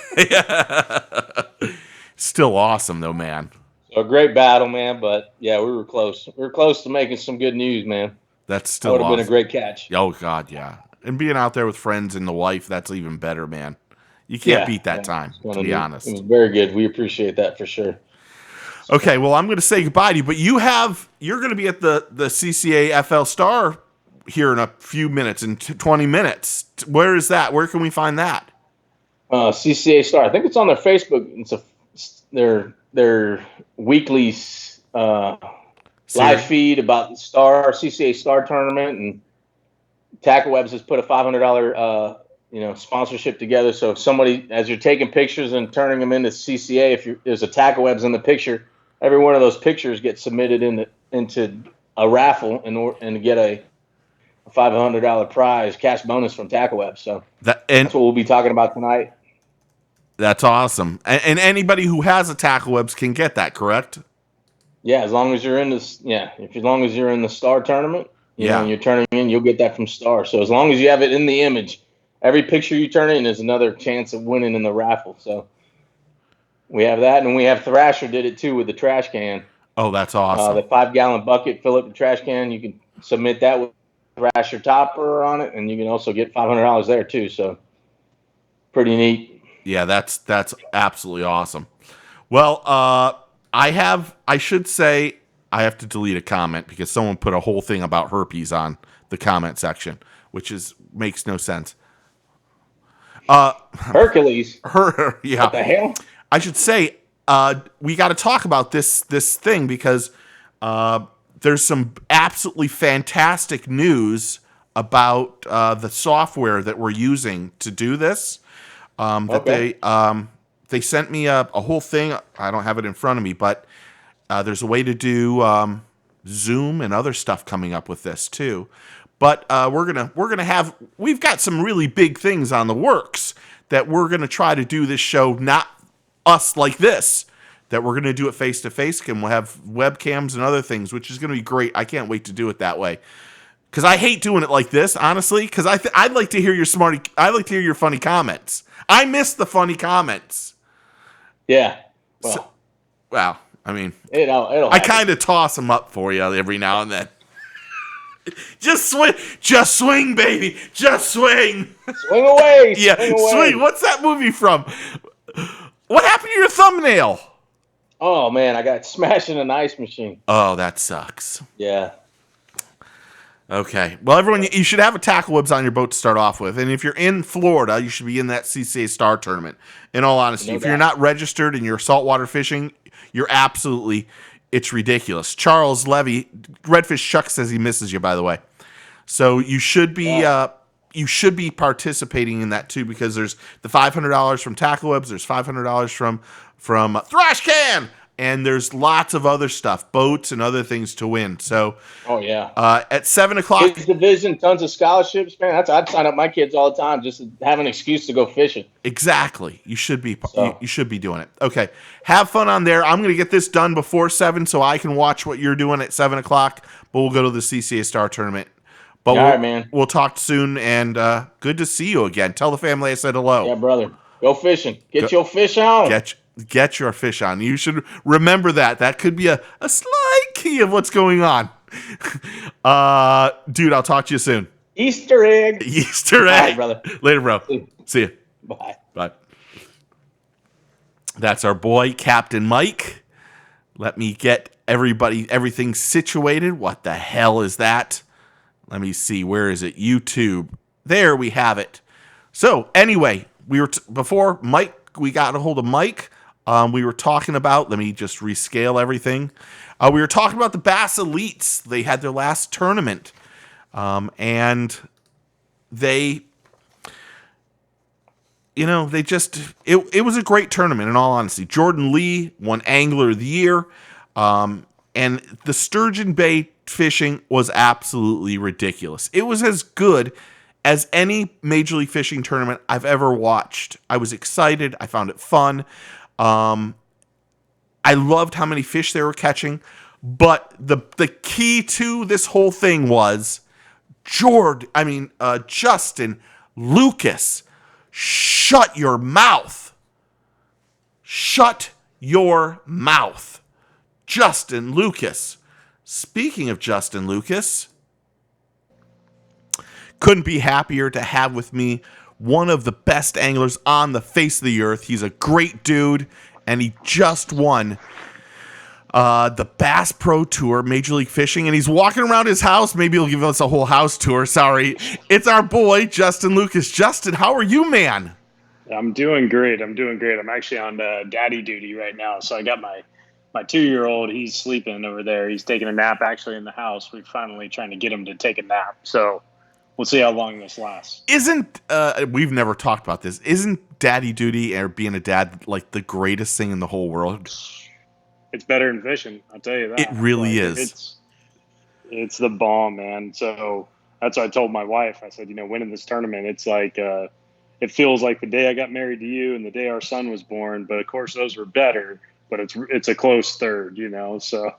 Speaker 1: Still awesome though, man.
Speaker 3: So a great battle, man. But yeah, we were close. We were close to making some good news, man.
Speaker 1: That's still
Speaker 3: would have been a great catch.
Speaker 1: Oh God, yeah. And being out there with friends and the wife, that's even better, man. You can't beat that time, to be honest.
Speaker 3: It was very good. We appreciate that for sure.
Speaker 1: Okay, well, I'm going to say goodbye to you, but you're going to be at the CCA FL Star here in a few minutes, in 20 minutes. Where is that? Where can we find that?
Speaker 3: CCA Star. I think it's on their Facebook. It's their weekly live feed about the CCA Star tournament, and Tackle Webs has put a $500 sponsorship together. So if somebody, as you're taking pictures and turning them into CCA, if there's a Tackle Webs in the picture, every one of those pictures gets submitted into a raffle and get a $500 prize cash bonus from Tackle Webs. So that's what we'll be talking about tonight.
Speaker 1: That's awesome. And anybody who has a Tackle Webs can get that, correct?
Speaker 3: Yeah, as long as you're in this. Yeah, as long as you're in the Star tournament, and you're turning in, you'll get that from Star. So as long as you have it in the image, every picture you turn in is another chance of winning in the raffle. So we have that, and we have Thrasher did it too with the trash can.
Speaker 1: Oh, that's awesome.
Speaker 3: The 5-gallon bucket, fill up the trash can. You can submit that with Thrasher topper on it, and you can also get $500 there too. So pretty neat.
Speaker 1: Yeah, that's absolutely awesome. Well, I should say I have to delete a comment because someone put a whole thing about herpes on the comment section, which makes no sense.
Speaker 3: Hercules.
Speaker 1: Yeah.
Speaker 3: What the hell?
Speaker 1: I should say we got to talk about this thing because there's some absolutely fantastic news about the software that we're using to do this. That they sent me a whole thing. I don't have it in front of me, but There's a way to do Zoom and other stuff coming up with this too. But we've got some really big things on the works that we're gonna try to do this show, not us like this, that we're gonna do it face to face, and we'll have webcams and other things, which is gonna be great. I can't wait to do it that way. Because I hate doing it like this, honestly. Because I'd like to hear I'd like to hear your funny comments. I miss the funny comments.
Speaker 3: Yeah. Well,
Speaker 1: Well, I mean,
Speaker 3: it'll
Speaker 1: I kind of toss them up for you every now and then. Just swing, baby, just swing.
Speaker 3: Swing away.
Speaker 1: Yeah, swing. What's that movie from? What happened to your thumbnail?
Speaker 3: Oh man, I got smashed in an ice machine.
Speaker 1: Oh, that sucks.
Speaker 3: Yeah.
Speaker 1: Okay. Well, everyone, you should have a tackle webs on your boat to start off with. And if you're in Florida, you should be in that CCA Star Tournament. In all honesty, if you're not registered and you're saltwater fishing, it's ridiculous. Charles Levy, Redfish Chuck says he misses you, by the way. So you should be participating in that too, because there's the $500 from tackle webs, there's $500 from Thrash Can, and there's lots of other stuff, boats and other things to win. So, at 7:00,
Speaker 3: kids division, tons of scholarships, man. I'd sign up my kids all the time just to have an excuse to go fishing.
Speaker 1: Exactly, you should be doing it. Okay, have fun on there. I'm going to get this done before 7, so I can watch what you're doing at 7:00. But we'll go to the CCA Star Tournament. But
Speaker 3: all right, man.
Speaker 1: We'll talk soon, and good to see you again. Tell the family I said hello.
Speaker 3: Yeah, brother. Go fishing. Get your fish on.
Speaker 1: Get your fish on. You should remember that. That could be a slight key of what's going on. Dude, I'll talk to you soon.
Speaker 3: Easter egg.
Speaker 1: Easter egg.
Speaker 3: All right, brother.
Speaker 1: Later, bro. See you.
Speaker 3: Bye.
Speaker 1: Bye. That's our boy, Captain Mike. Let me get everything situated. What the hell is that? Let me see. Where is it? YouTube. There we have it. So anyway, before Mike, we got a hold of Mike. We were talking about, let me just rescale everything. We were talking about the Bass Elites. They had their last tournament. And it was a great tournament in all honesty. Jordan Lee won Angler of the Year. And the Sturgeon Bay fishing was absolutely ridiculous. It was as good as any Major League Fishing tournament I've ever watched. I was excited. I found it fun. I loved how many fish they were catching. But the key to this whole thing was Justin Lucas. Shut your mouth. Shut your mouth. Justin Lucas. Speaking of Justin Lucas, couldn't be happier to have with me one of the best anglers on the face of the earth. He's a great dude, and he just won the Bass Pro Tour, Major League Fishing, and he's walking around his house. Maybe he'll give us a whole house tour. Sorry. It's our boy, Justin Lucas. Justin, how are you, man?
Speaker 4: I'm doing great. I'm actually on daddy duty right now. So I got my 2-year-old. He's sleeping over there. He's taking a nap actually in the house. We're finally trying to get him to take a nap. So we'll see how long this lasts.
Speaker 1: We've never talked about this. Isn't daddy duty or being a dad like the greatest thing in the whole world?
Speaker 4: It's better than fishing. I'll tell you that.
Speaker 1: It really is.
Speaker 4: It's the bomb, man. So that's what I told my wife. I said, winning this tournament, it's like, it feels like the day I got married to you and the day our son was born. But of course those were better, but it's a close third, so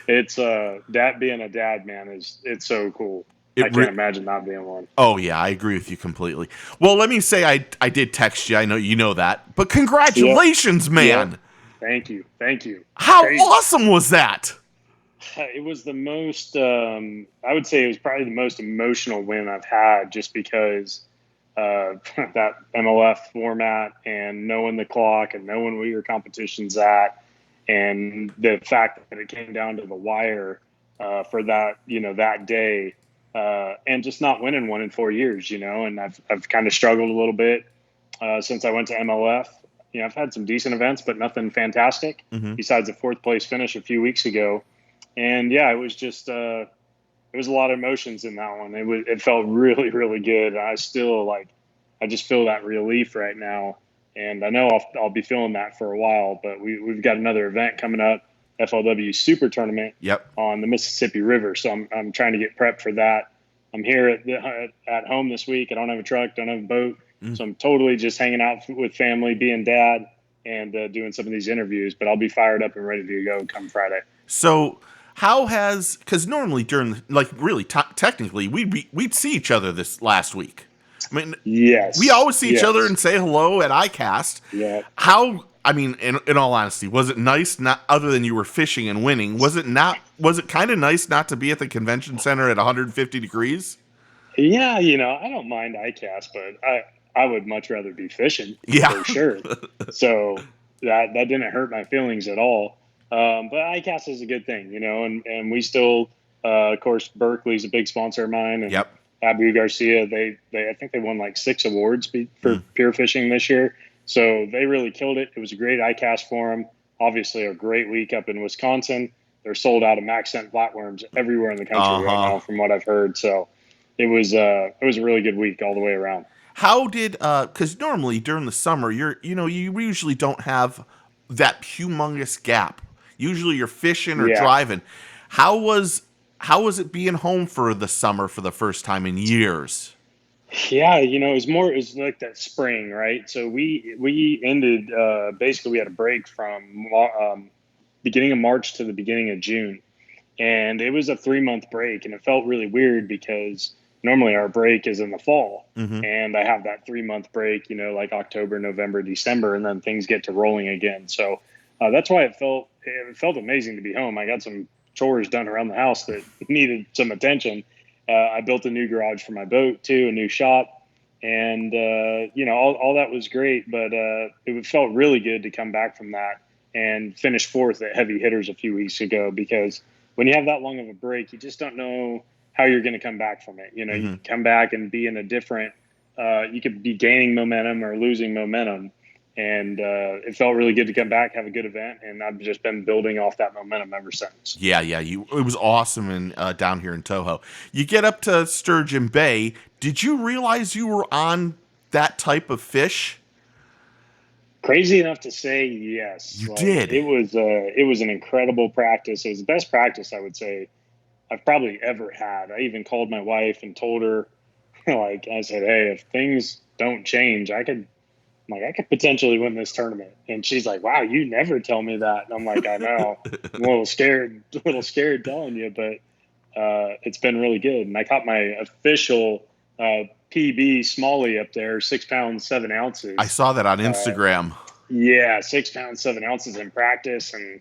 Speaker 4: it's that being a dad, man, it's so cool. I can't imagine not being one.
Speaker 1: Oh yeah, I agree with you completely. Well, let me say I did text you. I know you know that, but congratulations, man.
Speaker 4: Yep. Thank you.
Speaker 1: How awesome was that?
Speaker 4: It was the most, I would say it was probably the most emotional win I've had, just because that MLF format and knowing the clock and knowing where your competition's at, and the fact that it came down to the wire for that, that day, and just not winning one in 4 years, and I've kind of struggled a little bit since I went to MLF. I've had some decent events, but nothing fantastic besides a 4th place finish a few weeks ago. And yeah, it was just, it was a lot of emotions in that one. It felt really, really good. I still I just feel that relief right now. And I know I'll be feeling that for a while, but we've got another event coming up FLW Super Tournament
Speaker 1: Yep.
Speaker 4: on the Mississippi River. So I'm trying to get prepped for that. I'm here at home this week. I don't have a truck, don't have a boat. So I'm totally just hanging out with family, being dad, and doing some of these interviews. But I'll be fired up and ready to go come Friday.
Speaker 1: So because normally during, like, really technically, we'd see each other this last week. I mean,
Speaker 4: Yes.
Speaker 1: we always see each other and say hello at iCast.
Speaker 4: Yeah.
Speaker 1: In all honesty, was it nice, not other than you were fishing and winning, was it kind of nice not to be at the convention center at 150 degrees?
Speaker 4: Yeah, I don't mind iCast, but I would much rather be fishing, for sure. So that didn't hurt my feelings at all. But iCast is a good thing, and we still, of course, Berkeley's a big sponsor of mine, and
Speaker 1: Yep.
Speaker 4: Abu Garcia, I think they won like 6 awards for pure fishing this year. So they really killed it. It was a great iCast for them. Obviously, a great week up in Wisconsin. They're sold out of max scent flatworms everywhere in the country right now, from what I've heard. So it was a really good week all the way around.
Speaker 1: How did because normally during the summer you usually don't have that humongous gap. Usually you're fishing or driving. How was it being home for the summer for the first time in years?
Speaker 4: Yeah, it was like that spring, right? So we ended, basically we had a break from beginning of March to the beginning of June. And it was a 3-month break, and it felt really weird because normally our break is in the fall. And I have that 3-month break, like October, November, December, and then things get to rolling again. So that's why it felt amazing to be home. I got some chores done around the house that needed some attention. I built a new garage for my boat too, a new shop, and all that was great. But it felt really good to come back from that and finish 4th at Heavy Hitters a few weeks ago, because when you have that long of a break, you just don't know how you're going to come back from it. You come back and be in a different. You could be gaining momentum or losing momentum. And it felt really good to come back, have a good event, and I've just been building off that momentum ever since.
Speaker 1: Yeah, it was awesome down here in Toho. You get up to Sturgeon Bay. Did you realize you were on that type of fish?
Speaker 4: Crazy enough to say yes.
Speaker 1: You did.
Speaker 4: It was an incredible practice. It was the best practice I would say I've probably ever had. I even called my wife and told her, I said, hey, if things don't change, I could potentially win this tournament. And she's like, wow, you never tell me that. And I'm like, I know. I'm a little scared telling you, but it's been really good. And I caught my official PB Smalley up there, 6 pounds, 7 ounces.
Speaker 1: I saw that on Instagram.
Speaker 4: 6 pounds, 7 ounces in practice. And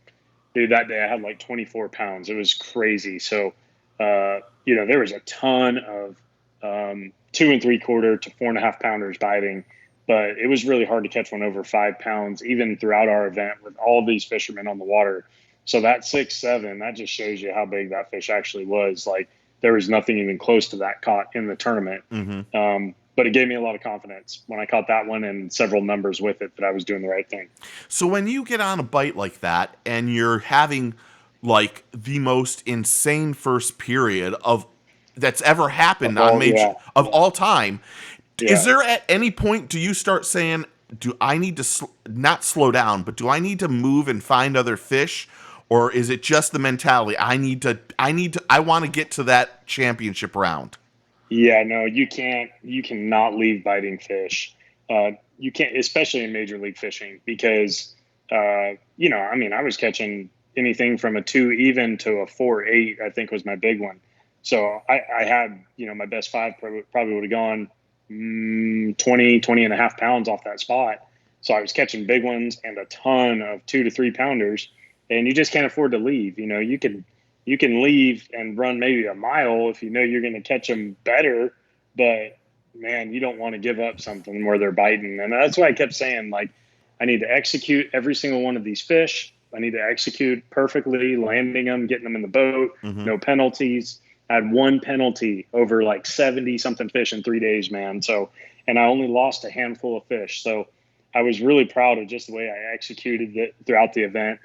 Speaker 4: dude, that day I had like 24 pounds. It was crazy. So, there was a ton of 2 3/4 to 4.5 pounders biting. But it was really hard to catch one over 5 pounds, even throughout our event with all these fishermen on the water. So that 6, 7, that just shows you how big that fish actually was. Like, there was nothing even close to that caught in the tournament. But it gave me a lot of confidence when I caught that one and several numbers with it that I was doing the right thing.
Speaker 1: So when you get on a bite like that and you're having like the most insane first period that's ever happened of all time. Yeah. Is there at any point, do you start saying, do I need to not slow down, but do I need to move and find other fish? Or is it just the mentality? I want to get to that championship round.
Speaker 4: Yeah, no, you cannot leave biting fish. You can't, especially in major league fishing, because, I was catching anything from a 2 even to a 4.8, I think was my big one. So I had, my best 5 probably would have gone 20 and a half pounds off that spot. So I was catching big ones and a ton of 2 to 3 pounders, and you just can't afford to leave. You can leave and run maybe a mile if you're going to catch them better, but man, you don't want to give up something where they're biting. And that's why I kept saying, like, I need to execute every single one of these fish. I need to execute perfectly, landing them, getting them in the boat, no penalties. I had 1 penalty over like 70 something fish in 3 days, man. So, and I only lost a handful of fish. So I was really proud of just the way I executed it throughout the event,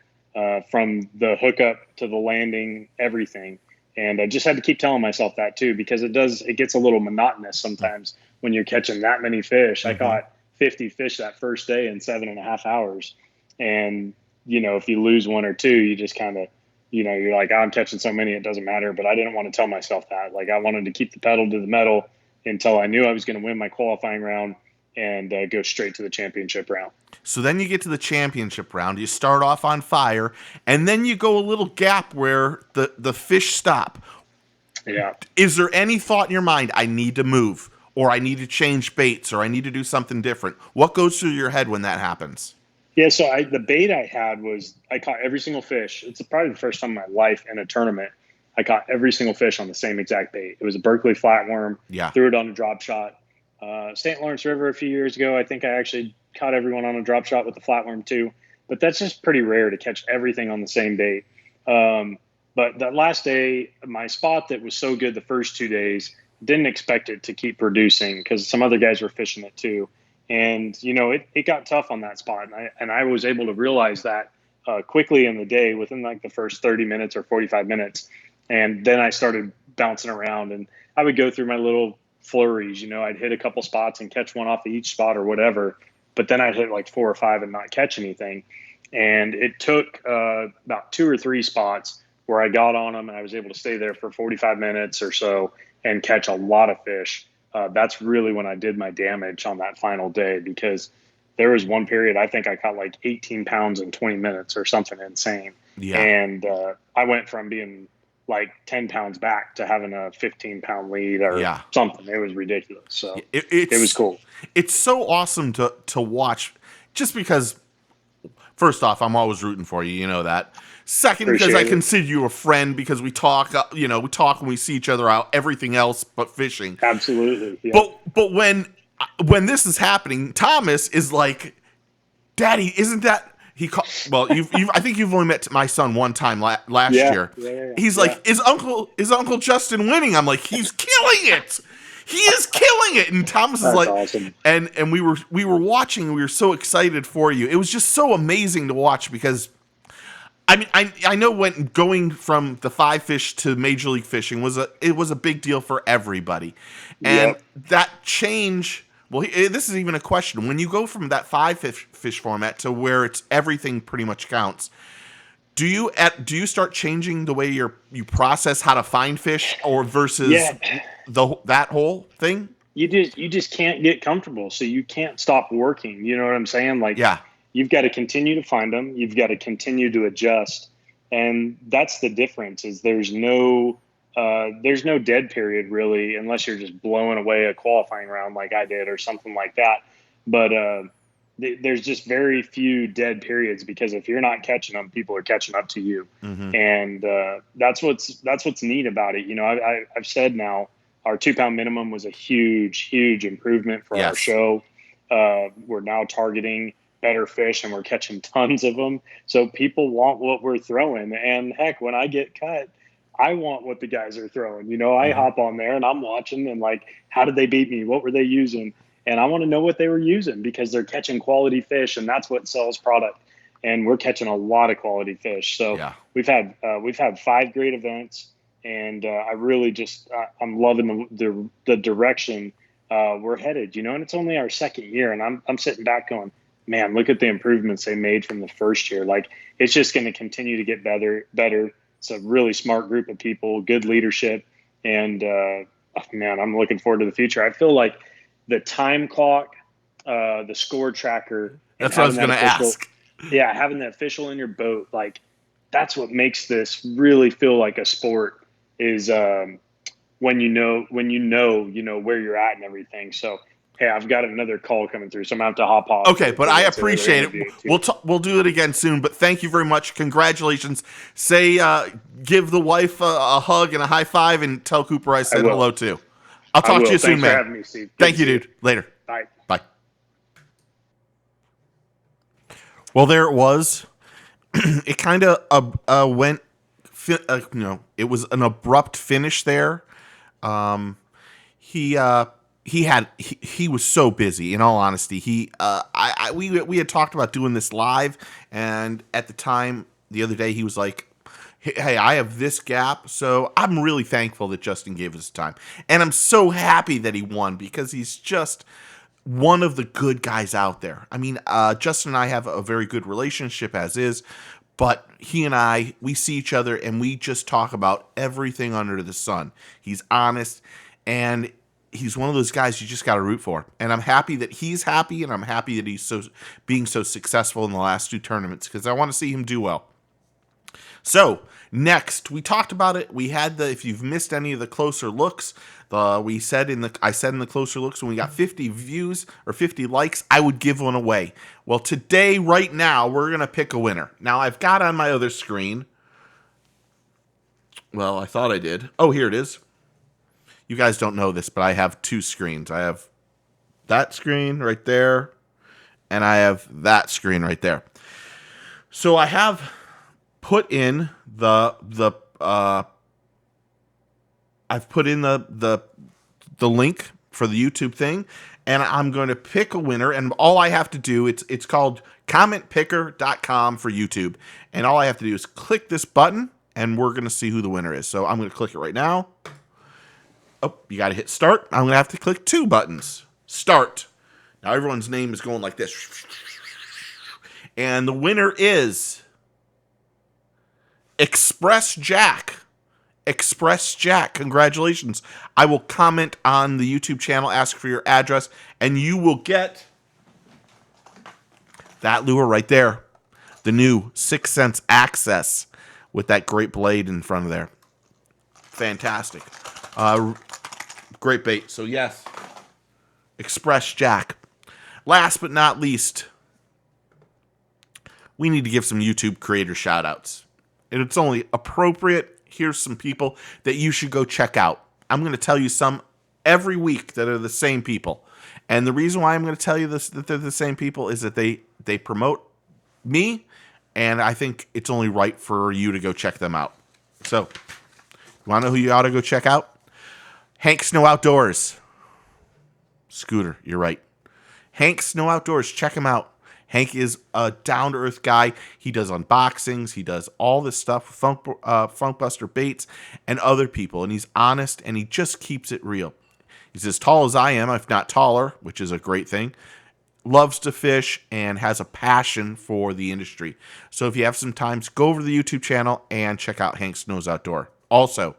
Speaker 4: from the hookup to the landing, everything. And I just had to keep telling myself that too, because it gets a little monotonous sometimes when you're catching that many fish. I caught 50 fish that first day in 7.5 hours. And if you lose one or two, you just kind of, you're like, I'm catching so many, it doesn't matter. But I didn't want to tell myself that. Like, I wanted to keep the pedal to the metal until I knew I was going to win my qualifying round and go straight to the championship round.
Speaker 1: So then you get to the championship round. You start off on fire, and then you go a little gap where the fish stop.
Speaker 4: Yeah.
Speaker 1: Is there any thought in your mind, I need to move, or I need to change baits, or I need to do something different? What goes through your head when that happens?
Speaker 4: Yeah, so the bait I had was I caught every single fish. It's probably the first time in my life in a tournament I caught every single fish on the same exact bait. It was a Berkeley flatworm.
Speaker 1: Yeah.
Speaker 4: Threw it on a drop shot. St. Lawrence River a few years ago, I think I actually caught everyone on a drop shot with the flatworm too. But that's just pretty rare to catch everything on the same bait. But that last day, my spot that was so good the first 2 days, didn't expect it to keep producing because some other guys were fishing it too. And, it got tough on that spot. And I was able to realize that quickly in the day within like the first 30 minutes or 45 minutes. And then I started bouncing around and I would go through my little flurries. I'd hit a couple spots and catch one off of each spot or whatever. But then I'd hit like 4 or 5 and not catch anything. And it took about 2 or 3 spots where I got on them and I was able to stay there for 45 minutes or so and catch a lot of fish. That's really when I did my damage on that final day, because there was one period I think I caught like 18 pounds in 20 minutes or something insane.
Speaker 1: Yeah.
Speaker 4: And I went from being like 10 pounds back to having a 15-pound lead or something. It was ridiculous. So it was cool.
Speaker 1: It's so awesome to watch, just because, first off, I'm always rooting for you. You know that. Second, because I consider you a friend, because we talk, we talk when we see each other out, everything else but fishing.
Speaker 4: Absolutely. Yeah.
Speaker 1: But when this is happening, Thomas is like, Daddy, isn't that, I think you've only met my son one time last year.
Speaker 4: Yeah.
Speaker 1: He's like, is Uncle Justin winning? I'm like, he's killing it. He is killing it. And Thomas is like,
Speaker 4: awesome.
Speaker 1: And we were watching, and we were so excited for you. It was just so amazing to watch, because I mean, I know when going from the 5 fish to Major League Fishing was a big deal for everybody. And that change, this is even a question. When you go from that 5 fish format to where it's everything pretty much counts, do you start changing the way you process how to find fish, or versus that whole thing?
Speaker 4: You just can't get comfortable, so you can't stop working. You know what I'm saying? Like, you've got to continue to find them. You've got to continue to adjust. And that's the difference, is there's no dead period really, unless you're just blowing away a qualifying round like I did or something like that. But there's just very few dead periods, because if you're not catching them, people are catching up to you. Mm-hmm. And that's what's neat about it. I've said now our 2-pound minimum was a huge improvement for our show. We're now targeting better fish, and we're catching tons of them. So people want what we're throwing. And heck, when I get cut, I want what the guys are throwing. I hop on there and I'm watching, and like, how did they beat me? What were they using? And I want to know what they were using, because they're catching quality fish, and that's what sells product. And we're catching a lot of quality fish. So we've had 5 great events, and I really I'm loving the direction we're headed. And it's only our second year, and I'm sitting back going, man, look at the improvements they made from the first year. Like, it's just going to continue to get better. It's a really smart group of people, good leadership. And, man, I'm looking forward to the future. I feel like the time clock, the score tracker.
Speaker 1: That's what I was going to ask.
Speaker 4: Yeah. Having the official in your boat. Like, that's what makes this really feel like a sport, is when you know where you're at and everything. So, hey, I've got another call coming through, so I'm going to have to hop off.
Speaker 1: Okay, but I appreciate it. We'll do it again soon, but thank you very much. Congratulations. Say, give the wife a hug and a high five, and tell Cooper I said hello too. I'll talk to you soon, man.
Speaker 4: Thanks for having me, Steve.
Speaker 1: Thank you, dude. Later.
Speaker 4: Bye.
Speaker 1: Bye. Well, there it was. It kind of went, it was an abrupt finish there. He was so busy, in all honesty. We had talked about doing this live, and at the time, the other day, he was like, hey, I have this gap. So I'm really thankful that Justin gave us time. And I'm so happy that he won, because he's just one of the good guys out there. I mean, Justin and I have a very good relationship as is, but he and I, we see each other and we just talk about everything under the sun. He's honest, and he's one of those guys you just got to root for. And I'm happy that he's happy, and I'm happy that he's being so successful in the last 2 tournaments, because I want to see him do well. So next, we talked about it. We had if you've missed any of the closer looks, I said in the closer looks, when we got 50 views or 50 likes, I would give one away. Well, today, right now, we're going to pick a winner. Now, I've got on my other screen. Well, I thought I did. Oh, here it is. You guys don't know this, but I have 2 screens. I have that screen right there, and I have that screen right there. So I have put in I've put in the link for the YouTube thing, and I'm going to pick a winner, and all I have to do, it's called commentpicker.com for YouTube, and all I have to do is click this button, and we're going to see who the winner is. So I'm going to click it right now. Oh, you got to hit start. I'm going to have to click 2 buttons. Start. Now everyone's name is going like this. And the winner is Express Jack. Express Jack, congratulations. I will comment on the YouTube channel, ask for your address, and you will get that lure right there. The new 6 Sense Access with that great blade in front of there. Fantastic. Great bait. So yes, Express Jack. Last but not least, we need to give some YouTube creator shout outs. And it's only appropriate. Here's some people that you should go check out. I'm going to tell you some every week that are the same people. And the reason why I'm going to tell you this, that they're the same people, is that they promote me, and I think it's only right for you to go check them out. So, you want to know who you ought to go check out? Hank Snow Outdoors. Scooter, you're right. Hank Snow Outdoors, check him out. Hank is a down-to-earth guy. He does unboxings. He does all this stuff, Funkbuster baits, and other people. And he's honest, and he just keeps it real. He's as tall as I am, if not taller, which is a great thing. Loves to fish and has a passion for the industry. So if you have some time, go over to the YouTube channel and check out Hank Snow's Outdoor. Also,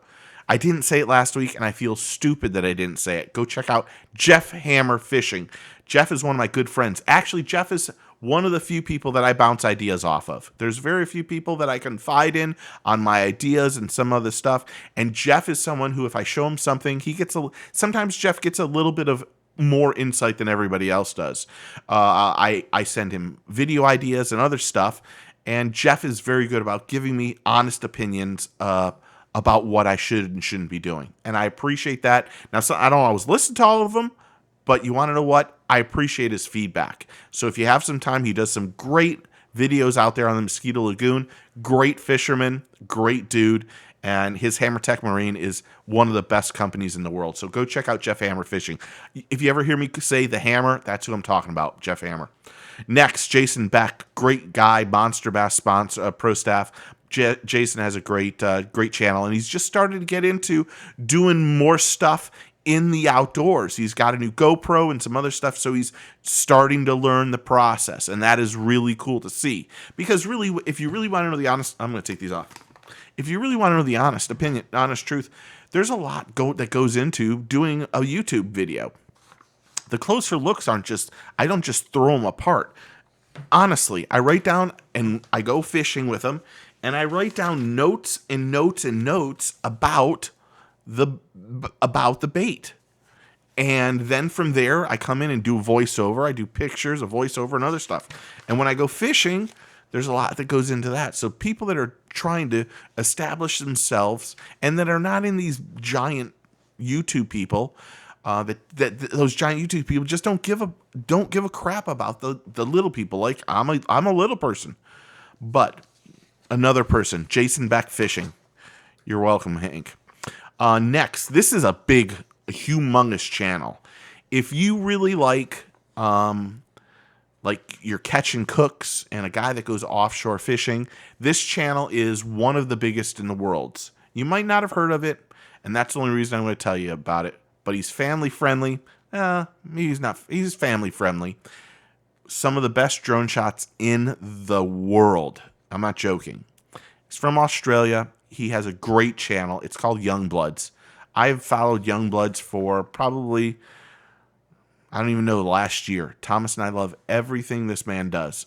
Speaker 1: I didn't say it last week, and I feel stupid that I didn't say it. Go check out Jeff Hammer Fishing. Jeff is one of my good friends. Actually, Jeff is one of the few people that I bounce ideas off of. There's very few people that I confide in on my ideas and some other stuff. And Jeff is someone who, if I show him something, sometimes Jeff gets a little bit of more insight than everybody else does. I send him video ideas and other stuff, and Jeff is very good about giving me honest opinions about what I should and shouldn't be doing. And I appreciate that. Now, I don't always listen to all of them, but you want to know what? I appreciate his feedback. So if you have some time, he does some great videos out there on the Mosquito Lagoon. Great fisherman, great dude, and his Hammertech Marine is one of the best companies in the world. So go check out Jeff Hammer Fishing. If you ever hear me say the Hammer, that's who I'm talking about, Jeff Hammer. Next, Jason Beck, great guy, Monster Bass sponsor, pro staff. Jason has a great channel, and he's just started to get into doing more stuff in the outdoors. He's got a new GoPro and some other stuff, so he's starting to learn the process, and that is really cool to see. Because really, if you really want to know the honest, I'm going to take these off. If you really want to know the honest opinion, honest truth, there's a lot that goes into doing a YouTube video. The closer looks aren't just, I don't just throw them apart. Honestly, I write down and I go fishing with them, and I write down notes and notes and notes about the bait. And then from there, I come in and do voiceover. I do pictures, a voiceover, and other stuff. And when I go fishing, there's a lot that goes into that. So people that are trying to establish themselves and that are not in these giant YouTube people, those giant YouTube people just don't give a crap about the little people. Like I'm a little person, but another person, Jason Beck Fishing. You're welcome, Hank. Next, this is a big, humongous channel. If you really like your catch and cooks and a guy that goes offshore fishing, this channel is one of the biggest in the world. You might not have heard of it, and that's the only reason I'm going to tell you about it. But he's family friendly, he's not. He's family friendly. Some of the best drone shots in the world. I'm not joking. He's from Australia. He has a great channel. It's called Youngbloods. I've followed Youngbloods for probably, I don't even know, last year. Thomas and I love everything this man does.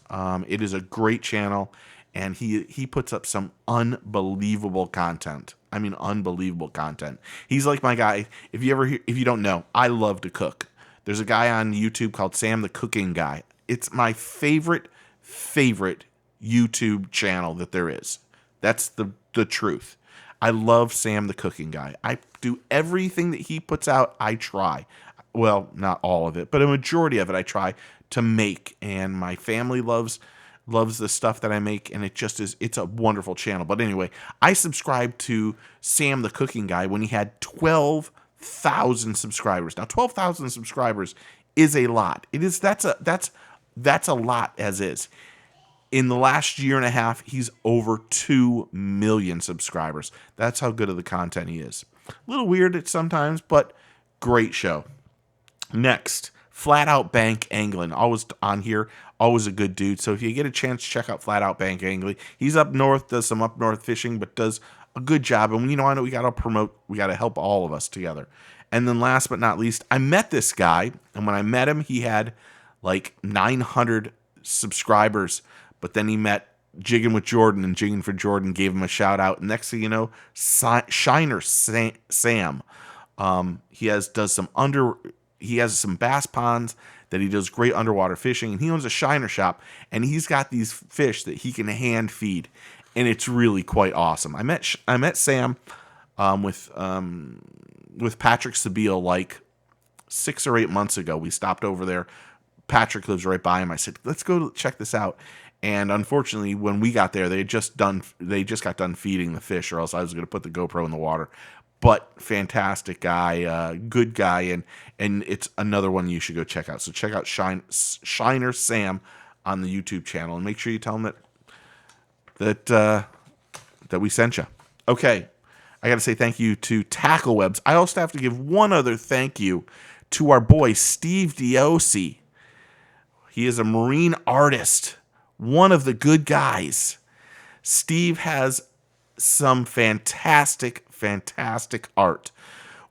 Speaker 1: It is a great channel, and he puts up some unbelievable content. I mean, unbelievable content. He's like my guy. If you don't know, I love to cook. There's a guy on YouTube called Sam the Cooking Guy. It's my favorite YouTube channel that there is. That's the truth. I love Sam the Cooking Guy. I do everything that he puts out. I try. Well, not all of it, but a majority of it I try to make. And my family loves the stuff that I make, and it's a wonderful channel. But anyway, I subscribed to Sam the Cooking Guy when he had 12,000 subscribers. Now, 12,000 subscribers is a lot. That's a lot as is. In the last year and a half, he's over 2 million subscribers. That's how good of the content he is. A little weird at sometimes, but great show. Next, Flat Out Bank Angling. Always on here. Always a good dude. So if you get a chance, check out Flat Out Bank Angling. He's up north, does some up north fishing, but does a good job. And I know we got to promote, we got to help all of us together. And then last but not least, I met this guy. And when I met him, he had like 900 subscribers. But then he met Jigging with Jordan, and Jigging for Jordan gave him a shout out. And next thing you know, Shiner Sam, he has some bass ponds that he does great underwater fishing, and he owns a Shiner shop, and he's got these fish that he can hand feed, and it's really quite awesome. I met Sam with Patrick Sabile like 6 or 8 months ago. We stopped over there. Patrick lives right by him. I said, let's go check this out. And unfortunately, when we got there, they just got done feeding the fish, or else I was going to put the GoPro in the water. But fantastic guy, good guy, and it's another one you should go check out. So check out Shiner Sam on the YouTube channel, and make sure you tell him that we sent you. Okay, I got to say thank you to Tackle Webs. I also have to give one other thank you to our boy Steve Diosi. He is a marine artist, one of the good guys. Steve has some fantastic art.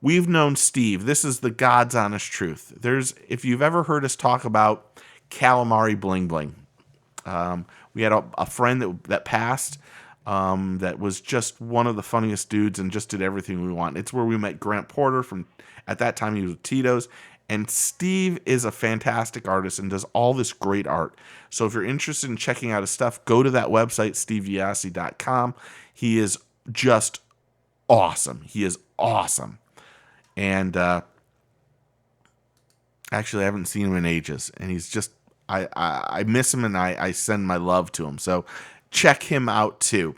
Speaker 1: We've known Steve. This is the God's honest truth. If you've ever heard us talk about calamari bling bling, we had a friend that passed that was just one of the funniest dudes and just did everything we want. It's where we met Grant Porter from, at that time he was with Tito's. And Steve is a fantastic artist and does all this great art. So if you're interested in checking out his stuff, go to that website, steveyasi.com. He is just awesome. He is awesome. And actually, I haven't seen him in ages. And he's just, I miss him, and I send my love to him. So check him out too.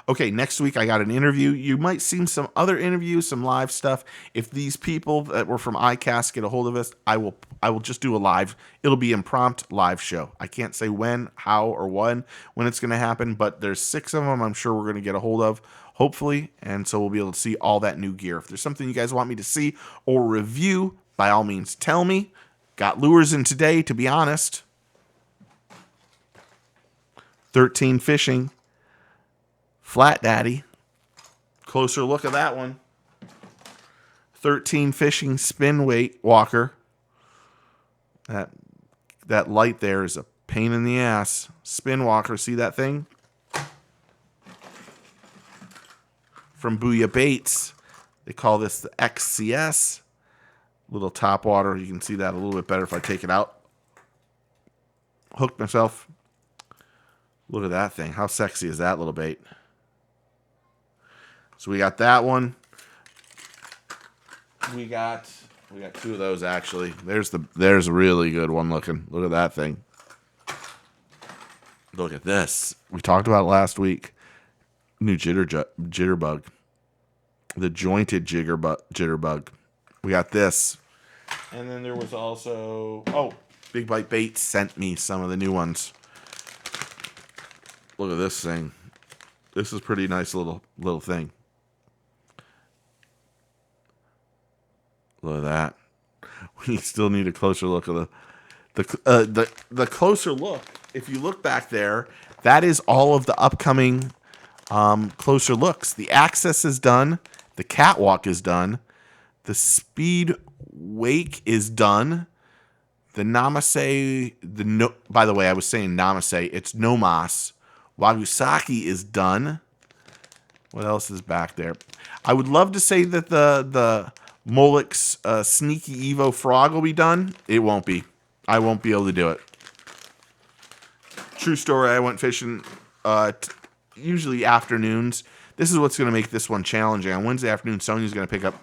Speaker 1: Okay, next week I got an interview. You might see some other interviews, some live stuff. If these people that were from iCast get a hold of us, I will just do a live. It'll be impromptu live show. I can't say when, how, or when it's going to happen, but there's 6 of them I'm sure we're going to get a hold of, hopefully, and so we'll be able to see all that new gear. If there's something you guys want me to see or review, by all means, tell me. Got lures in today, to be honest. 13 Fishing Flat Daddy. Closer look at that one. 13 Fishing Spin Weight Walker. That light there is a pain in the ass. Spin Walker, see that thing? From Booyah Baits. They call this the XCS. Little top water. You can see that a little bit better if I take it out. Hooked myself. Look at that thing. How sexy is that little bait? So we got that one. We got 2 of those actually. There's a really good one looking. Look at that thing. Look at this. We talked about it last week. New jitterbug. The jointed jitterbug. We got this. And then there was also Big Bite Baits sent me some of the new ones. Look at this thing. This is a pretty nice little thing. Look at that. We still need a closer look of the closer look. If you look back there, that is all of the upcoming closer looks. The access is done. The catwalk is done. The speed wake is done. The Namaste, by the way, I was saying Namaste. It's Nomas. Wagasaki is done. What else is back there? I would love to say that the Molex Sneaky Evo Frog will be done. It won't be. I won't be able to do it. True story, I went fishing usually afternoons. This is what's going to make this one challenging. On Wednesday afternoon, Sonia's going to pick up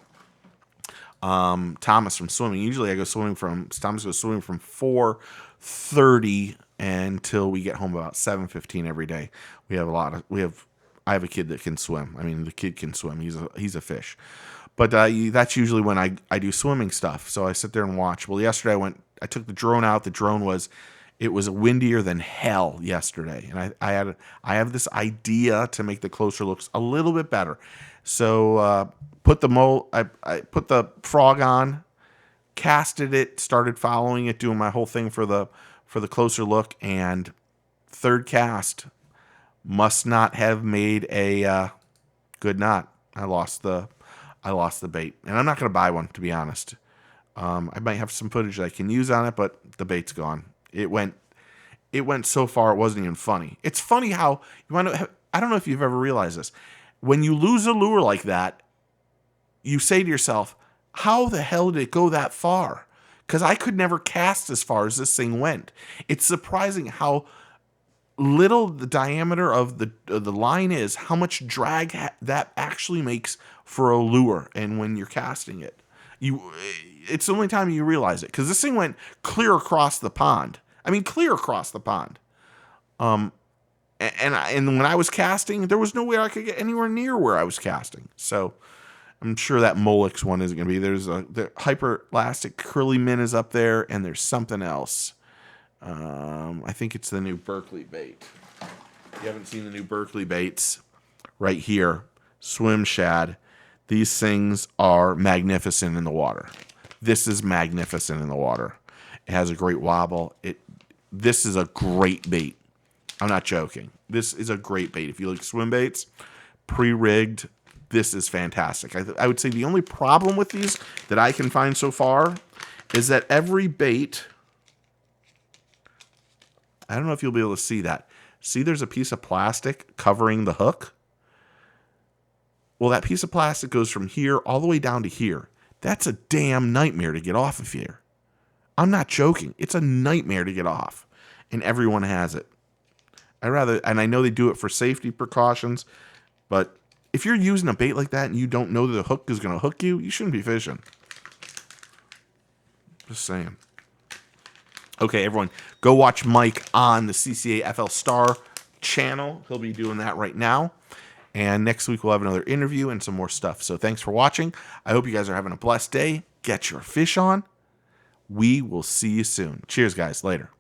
Speaker 1: Thomas from swimming. Usually I go swimming from 4:30 until we get home about 7:15 every day. I have a kid that can swim. I mean, the kid can swim. He's a fish. But that's usually when I do swimming stuff. So I sit there and watch. Well, yesterday I took the drone out. The drone was windier than hell yesterday. And I have this idea to make the closer looks a little bit better. So I put the frog on, casted it, started following it, doing my whole thing for the closer look, and third cast must not have made a good knot. I lost the bait, and I'm not going to buy one, to be honest. I might have some footage that I can use on it, but the bait's gone. It went so far it wasn't even funny. It's funny how I don't know if you've ever realized this. When you lose a lure like that, you say to yourself, how the hell did it go that far? Because I could never cast as far as this thing went. It's surprising how little the diameter of the line is, how much drag that actually makes for a lure, and when you're casting it. It's the only time you realize it, because this thing went clear across the pond. I mean, clear across the pond. And when I was casting, there was no way I could get anywhere near where I was casting. So I'm sure that Molex one isn't going to be. There's the Hyper Elastic Curly Min is up there, and there's something else. I think it's the new Berkeley bait. If you haven't seen the new Berkeley baits, right here, Swim Shad. These things are magnificent in the water. This is magnificent in the water. It has a great wobble. This is a great bait. I'm not joking. This is a great bait. If you like swim baits, pre-rigged, this is fantastic. I would say the only problem with these that I can find so far is that every bait, I don't know if you'll be able to see that. See, there's a piece of plastic covering the hook. Well, that piece of plastic goes from here all the way down to here. That's a damn nightmare to get off of here. I'm not joking. It's a nightmare to get off. And everyone has it. And I know they do it for safety precautions, but if you're using a bait like that and you don't know that the hook is going to hook you, you shouldn't be fishing. Just saying. Okay, everyone, go watch Mike on the CCA FL Star channel. He'll be doing that right now. And next week we'll have another interview and some more stuff. So thanks for watching. I hope you guys are having a blessed day. Get your fish on. We will see you soon. Cheers, guys. Later.